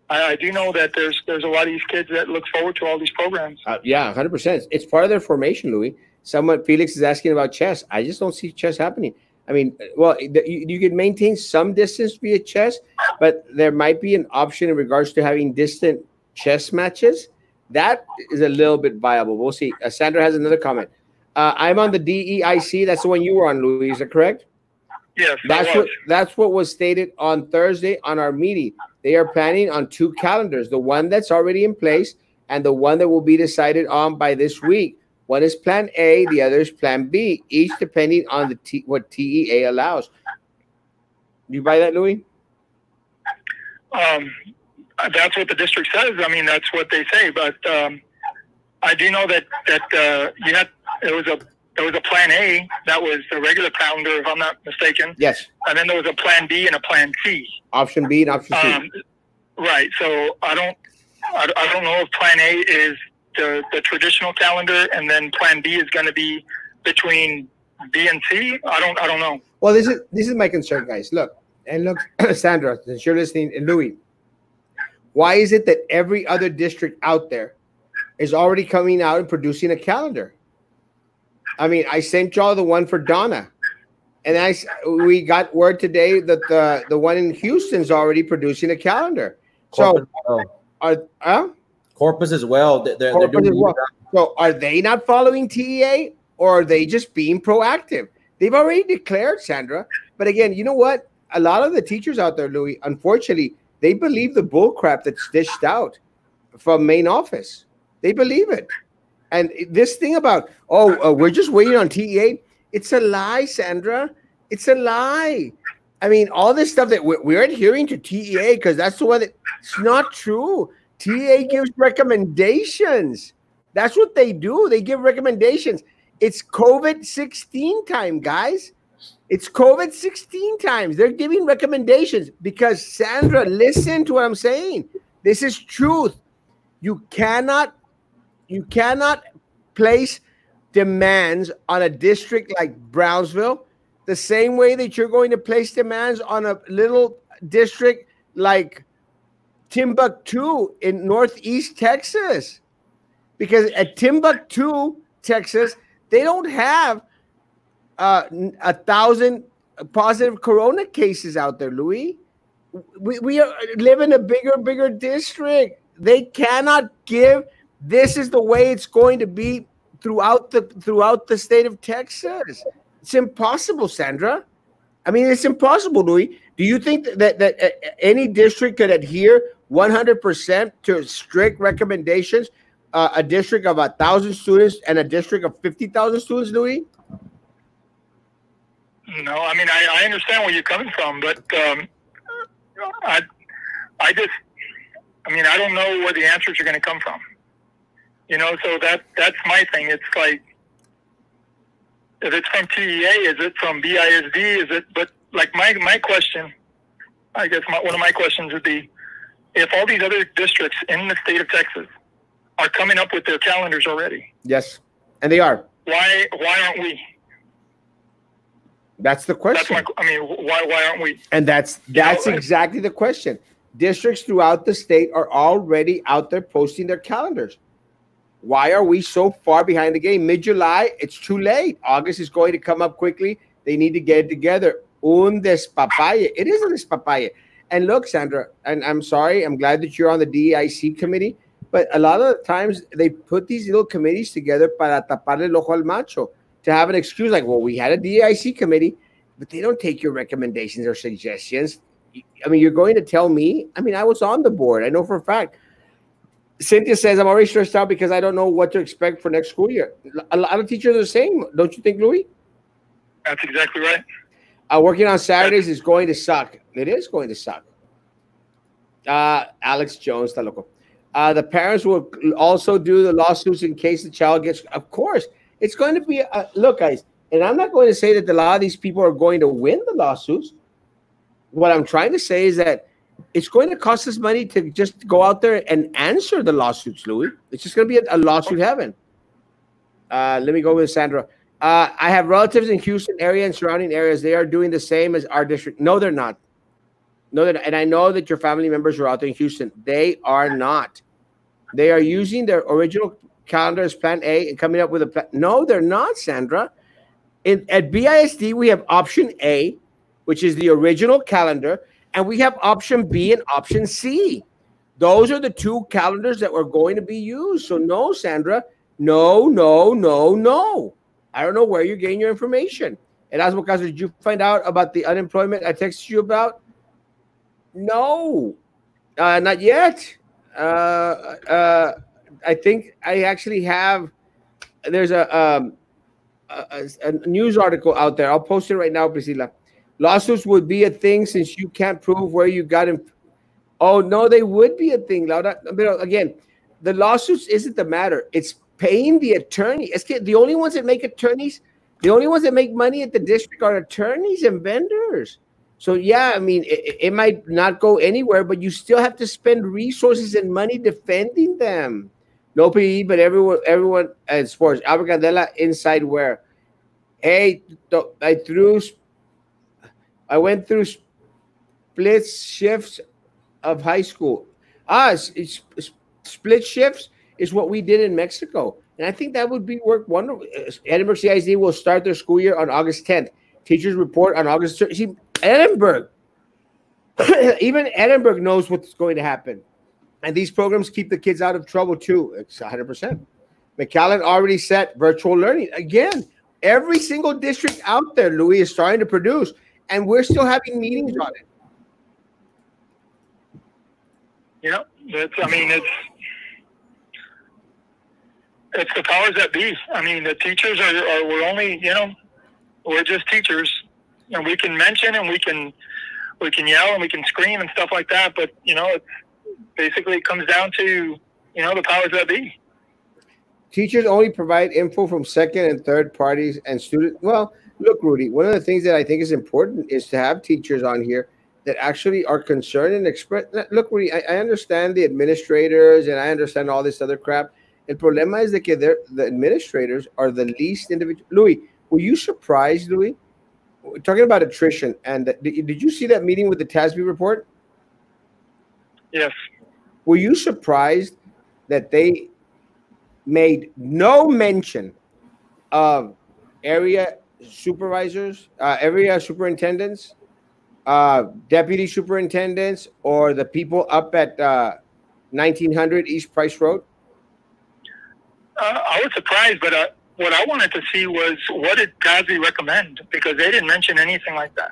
I do know that there's a lot of these kids that look forward to all these programs. Yeah, 100%. It's part of their formation, Louis. Felix is asking about chess. I just don't see chess happening. I mean, well, you can maintain some distance via chess, but there might be an option in regards to having distant chess matches. That is a little bit viable. We'll see. Sandra has another comment. I'm on the DEIC. That's the one you were on, Louis. Is that correct? Yes. That's what was stated on Thursday on our meeting. They are planning on 2 calendars, the one that's already in place and the one that will be decided on by this week. One is Plan A, the other is Plan B, each depending on what TEA allows. Do you buy that, Louis? That's what the district says. I mean, that's what they say. But I do know that there was a Plan A that was the regular calendar, if I'm not mistaken. Yes. And then there was a Plan B and a Plan C. Option B and option C. Right. So I don't know if Plan A is the traditional calendar, and then Plan B is going to be between B and C. I don't know. Well, this is my concern, guys. Look, Sandra, since you're listening, and Louis, why is it that every other district out there is already coming out and producing a calendar? I mean, I sent y'all the one for Donna, and we got word today that the one in Houston's already producing a calendar. Corpus Corpus as well. They're doing as well. So are they not following TEA, or are they just being proactive? They've already declared, Sandra. But again, you know what? A lot of the teachers out there, Louis, unfortunately, they believe the bull crap that's dished out from main office. They believe it. And this thing about, we're just waiting on TEA, it's a lie, Sandra. It's a lie. I mean, all this stuff that we're adhering to TEA because that's the one that it's not true. TEA gives recommendations. That's what they do. They give recommendations. It's COVID-16 time, guys. It's COVID-16 times. They're giving recommendations because, Sandra, listen to what I'm saying. This is truth. You cannot place demands on a district like Brownsville the same way that you're going to place demands on a little district like Timbuktu in Northeast Texas. Because at Timbuktu, Texas, they don't have 1,000 positive corona cases out there, Louis. We live in a bigger district. They cannot give, this is the way it's going to be throughout the state of Texas. It's impossible, Sandra. I mean, it's impossible, Louis. Do you think that any district could adhere 100% to strict recommendations? A district of 1,000 students and a district of 50,000 students, Louis? No, I mean, I understand where you're coming from, but I don't know where the answers are going to come from. So that's my thing. It's like, if it's from TEA, is it from BISD? But like my question, I guess one of my questions would be, if all these other districts in the state of Texas are coming up with their calendars already. Yes, and they are. Why aren't we? That's the question. Why aren't we? And that's exactly the question. Districts throughout the state are already out there posting their calendars. Why are we so far behind the game? Mid-July, it's too late. August is going to come up quickly. They need to get it together. Un despapalle. It is a despapalle. And look, Sandra, and I'm sorry, I'm glad that you're on the DEIC committee, but a lot of the times they put these little committees together para taparle el ojo al macho, to have an excuse like, well, we had a DEIC committee, but they don't take your recommendations or suggestions. I mean, you're going to tell me? I mean, I was on the board. I know for a fact. Cynthia says, I'm already stressed out because I don't know what to expect for next school year. A lot of teachers are the same. Don't you think, Louis? That's exactly right. Working on Saturdays is going to suck. It is going to suck. Alex Jones, está loco. The parents will also do the lawsuits in case the child gets, of course. It's going to be, look, guys, and I'm not going to say that a lot of these people are going to win the lawsuits. What I'm trying to say is that it's going to cost us money to just go out there and answer the lawsuits, Louis. It's just going to be a lawsuit heaven. Let me go with Sandra. I have relatives in Houston area and surrounding areas. They are doing the same as our district. No, they're not. No, they're not. And I know that your family members are out there in Houston. They are not. They are using their original calendar as plan A and coming up with a plan. No, they're not, Sandra. At BISD, we have option A, which is the original calendar, and we have option B and option C. Those are the two calendars that were going to be used. So no, Sandra, no. I don't know where you're getting your information. Erasmo Castro, did you find out about the unemployment I texted you about? No, not yet. I think I actually have. There's a news article out there. I'll post it right now, Priscilla. Lawsuits would be a thing since you can't prove where you got him. Oh, no, they would be a thing, Laura. But again, the lawsuits isn't the matter. It's paying the attorney. The only ones that make attorneys, the only ones that make money at the district are attorneys and vendors. So, yeah, I mean, it might not go anywhere, but you still have to spend resources and money defending them. No PE, but everyone at sports. Albert Candela, inside where? Hey, I went through split shifts of high school. Split shifts is what we did in Mexico. And I think that would work wonderful. Edinburgh CISD will start their school year on August 10th. Teachers report on August 3rd. See, Edinburgh, even Edinburgh knows what's going to happen. And these programs keep the kids out of trouble too. It's 100%. McAllen already set virtual learning. Again, every single district out there, Louis, is starting to produce. And we're still having meetings on it. Yeah, it's the powers that be. I mean, the teachers we're only, we're just teachers, and we can mention and we can yell and we can scream and stuff like that. But it basically comes down to the powers that be. Teachers only provide info from second and third parties and students. Well, look, Rudy, one of the things that I think is important is to have teachers on here that actually are concerned and express. Look, Rudy, I understand the administrators and I understand all this other crap. El problema es de que the administrators are the least individual. Louis, were you surprised, Louis? We're talking about attrition. And did you see that meeting with the TASB report? Yes. Were you surprised that they made no mention of area supervisors, area superintendents, deputy superintendents, or the people up at 1900 East Price Road? I was surprised, but what I wanted to see was what did TASB recommend, because they didn't mention anything like that.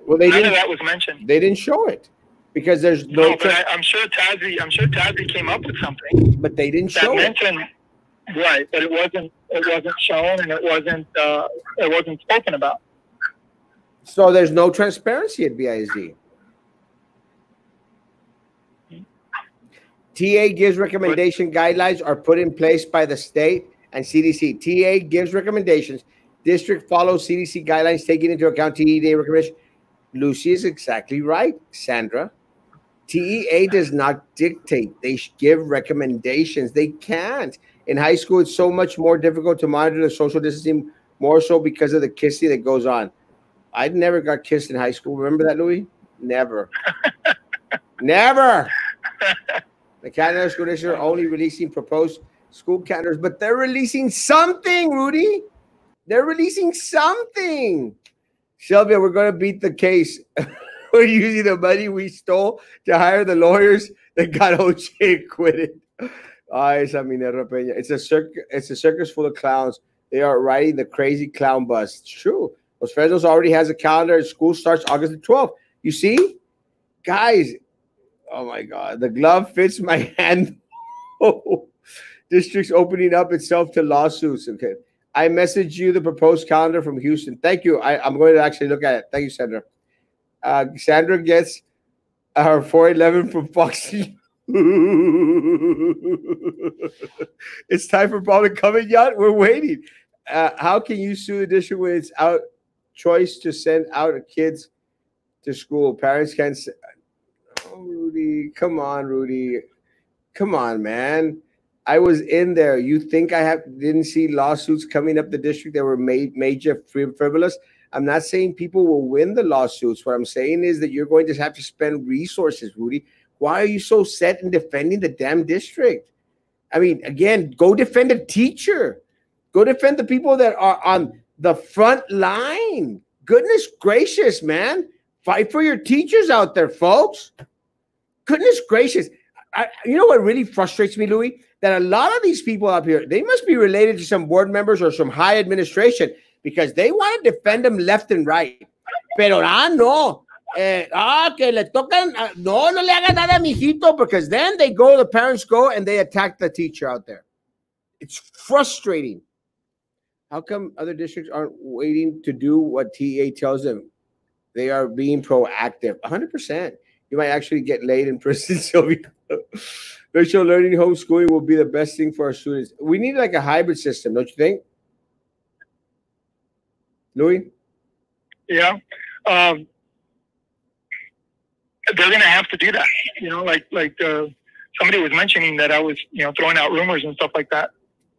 Well, none of that was mentioned. They didn't show it because there's no. But I'm sure TASB came up with something. But they didn't show it. Right, but it wasn't shown, and it wasn't spoken about. So there's no transparency at BISD. TA gives recommendation guidelines are put in place by the state and CDC. TA gives recommendations. District follows CDC guidelines, taking into account TEA recommendation. Lucy is exactly right, Sandra. TEA does not dictate. They give recommendations. They can't. In high school, it's so much more difficult to monitor the social distancing, more so because of the kissing that goes on. I never got kissed in high school. Remember that, Louis? Never. Never. The Canada School District are only releasing proposed school calendars, but they're releasing something, Rudy. They're releasing something. Sylvia, we're going to beat the case. We're using the money we stole to hire the lawyers that got OJ acquitted. It's a circus full of clowns. They are riding the crazy clown bus. It's true. Los Fresnos already has a calendar. School starts August the 12th. You see? Guys, oh my God. The glove fits my hand. District's opening up itself to lawsuits. Okay. I messaged you the proposed calendar from Houston. Thank you. I'm going to actually look at it. Thank you, Sandra. Sandra gets her 411 from Fox. It's time for public comment yet? We're waiting. How can you sue the district when it's out choice to send out kids to school? Parents can't say, oh, Rudy, come on, Rudy. Come on, man. I was in there. You think I didn't see lawsuits coming up the district that were major frivolous? I'm not saying people will win the lawsuits. What I'm saying is that you're going to have to spend resources, Rudy. Why are you so set in defending the damn district? I mean, again, go defend a teacher. Go defend the people that are on the front line. Goodness gracious, man. Fight for your teachers out there, folks. Goodness gracious. You know what really frustrates me, Louis? That a lot of these people up here, they must be related to some board members or some high administration because they want to defend them left and right. Pero no. Que le tocan. No le hagan nada, mijito, because then the parents go and they attack the teacher out there. It's frustrating. How come other districts aren't waiting to do what TEA tells them? They are being proactive. 100%. You might actually get laid in prison, Sylvia. Virtual learning, homeschooling will be the best thing for our students. We need like a hybrid system, don't you think? Louis? Yeah. They're going to have to do that. You know, like somebody was mentioning that I was, throwing out rumors and stuff like that.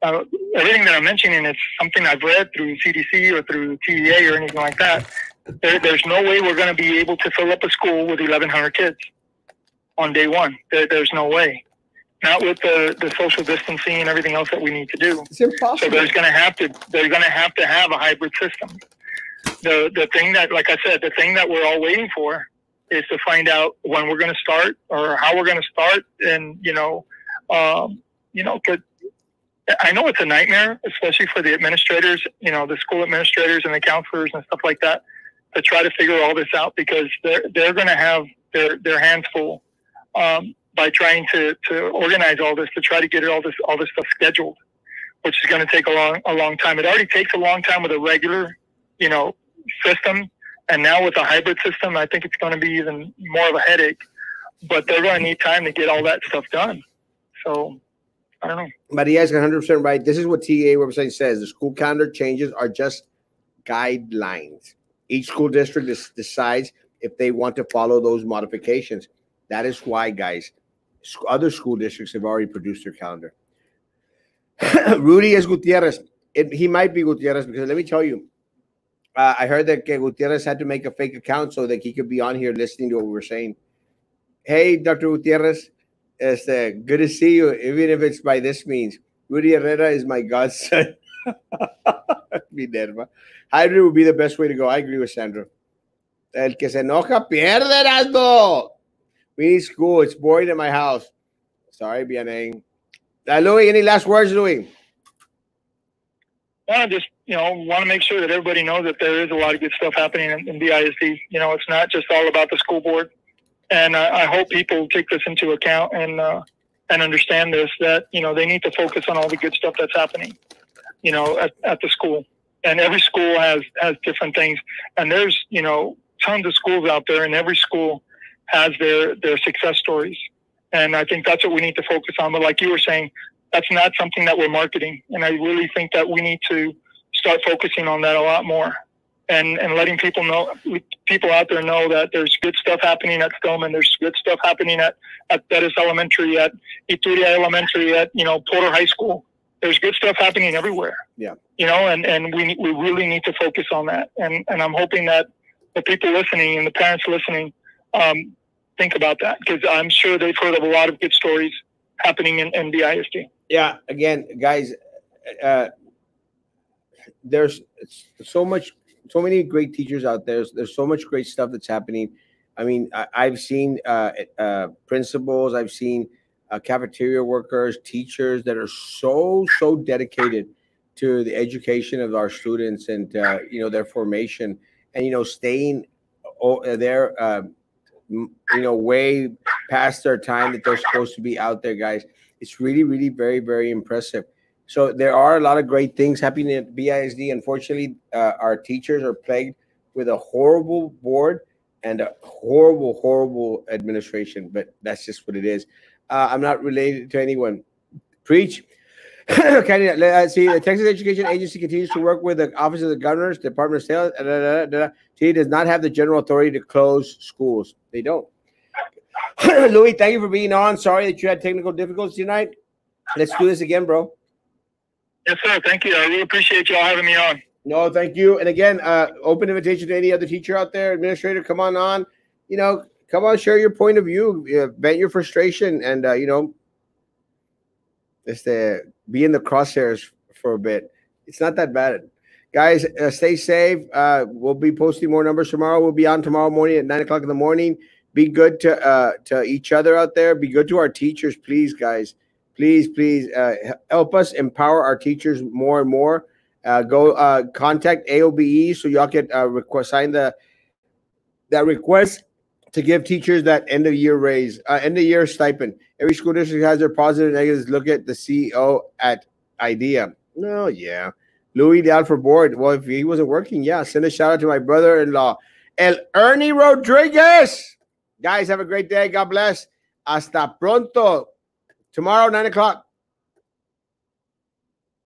Everything that I'm mentioning is something I've read through CDC or through TEA or anything like that. There's no way we're going to be able to fill up a school with 1,100 kids on day one. There's no way. Not with the social distancing and everything else that we need to do. It's impossible. So they're going to have to have a hybrid system. The thing that, like I said, the thing that we're all waiting for is to find out when we're going to start or how we're going to start. And, I know it's a nightmare, especially for the administrators, the school administrators and the counselors and stuff like that, to try to figure all this out because they're going to have their hands full by trying to organize all this, to try to get all this stuff scheduled, which is going to take a long time. It already takes a long time with a regular, system. And now with a hybrid system, I think it's going to be even more of a headache. But they're going to need time to get all that stuff done. So, I don't know. Maria is 100% right. This is what TEA website says. The school calendar changes are just guidelines. Each school district decides if they want to follow those modifications. That is why, guys, other school districts have already produced their calendar. Rudy is Gutierrez. He might be Gutierrez because let me tell you, I heard that Gutierrez had to make a fake account so that he could be on here listening to what we were saying. Hey, Dr. Gutierrez, it's good to see you, even if it's by this means. Rudy Herrera is my godson. Minerva. Hybrid would be the best way to go. I agree with Sandra. El que se enoja pierde, Erasmo. We need school. It's boring in my house. Sorry, Bianeng. Louis, any last words, Louis? I just, want to make sure that everybody knows that there is a lot of good stuff happening in BISD. It's not just all about the school board. And I hope people take this into account and understand this, that, they need to focus on all the good stuff that's happening, at the school. And every school has different things. And there's, tons of schools out there, and every school has their success stories. And I think that's what we need to focus on. But like you were saying, that's not something that we're marketing. And I really think that we need to start focusing on that a lot more, and letting people out there know that there's good stuff happening at Stillman. There's good stuff happening at Bettis Elementary, at Ituria Elementary, at, Porter High School. There's good stuff happening everywhere. Yeah. And we really need to focus on that. And I'm hoping that the people listening and the parents listening think about that, because I'm sure they've heard of a lot of good stories happening in BISD. Yeah, again, guys, there's so many great teachers out there. There's so much great stuff that's happening. I mean, I've seen principals, I've seen cafeteria workers, teachers that are so dedicated to the education of our students and their formation, and staying there way past their time that they're supposed to be out there, guys. It's really, really very, very impressive. So there are a lot of great things happening at BISD. Unfortunately, our teachers are plagued with a horrible board and a horrible administration, but that's just what it is. I'm not related to anyone. Preach. Let's see. The Texas Education Agency continues to work with the Office of the Governor's Department of State. He does not have the general authority to close schools. They don't. Louis, thank you for being on. Sorry that you had technical difficulties tonight. Let's do this again, bro. Yes, sir. Thank you. I really appreciate y'all having me on. No, thank you. And again, open invitation to any other teacher out there, administrator. Come on. Come on, share your point of view, vent your frustration, and just be in the crosshairs for a bit. It's not that bad, guys. Stay safe. We'll be posting more numbers tomorrow. We'll be on tomorrow morning at 9 o'clock in the morning. Be good to each other out there. Be good to our teachers, please, guys. Please, help us empower our teachers more and more. Go contact AOBE so y'all can sign that request to give teachers that end of year raise, end of year stipend. Every school district has their positive and negatives. Look at the CEO at IDEA. No, yeah. Louis down for board. Well, if he wasn't working, yeah. Send a shout out to my brother-in-law, Ernie Rodriguez. Guys, have a great day. God bless. Hasta pronto. Tomorrow, 9 o'clock.